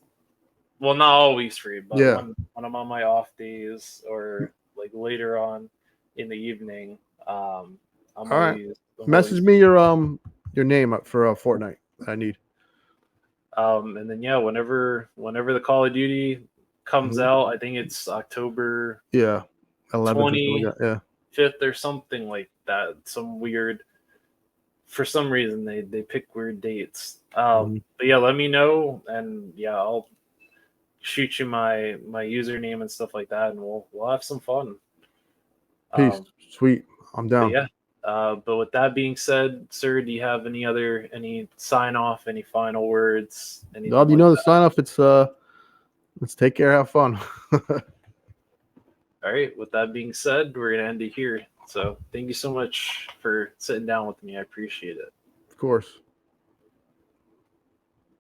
well, not always free, but when I'm on my off days or like later on in the evening, I'm all right. Message me your name up for Fortnite. I need. And then whenever the Call of Duty comes out, I think it's October 11th, 25th or something like that. Some weird. For some reason, they pick weird dates. But yeah, let me know, and I'll shoot you my username and stuff like that, and we'll have some fun. Peace, sweet. I'm down. But with that being said, sir, do you have any sign off, any final words? The sign off. It's let's take care, have fun. All right. With that being said, we're gonna end it here. So thank you so much for sitting down with me. I appreciate it. Of course.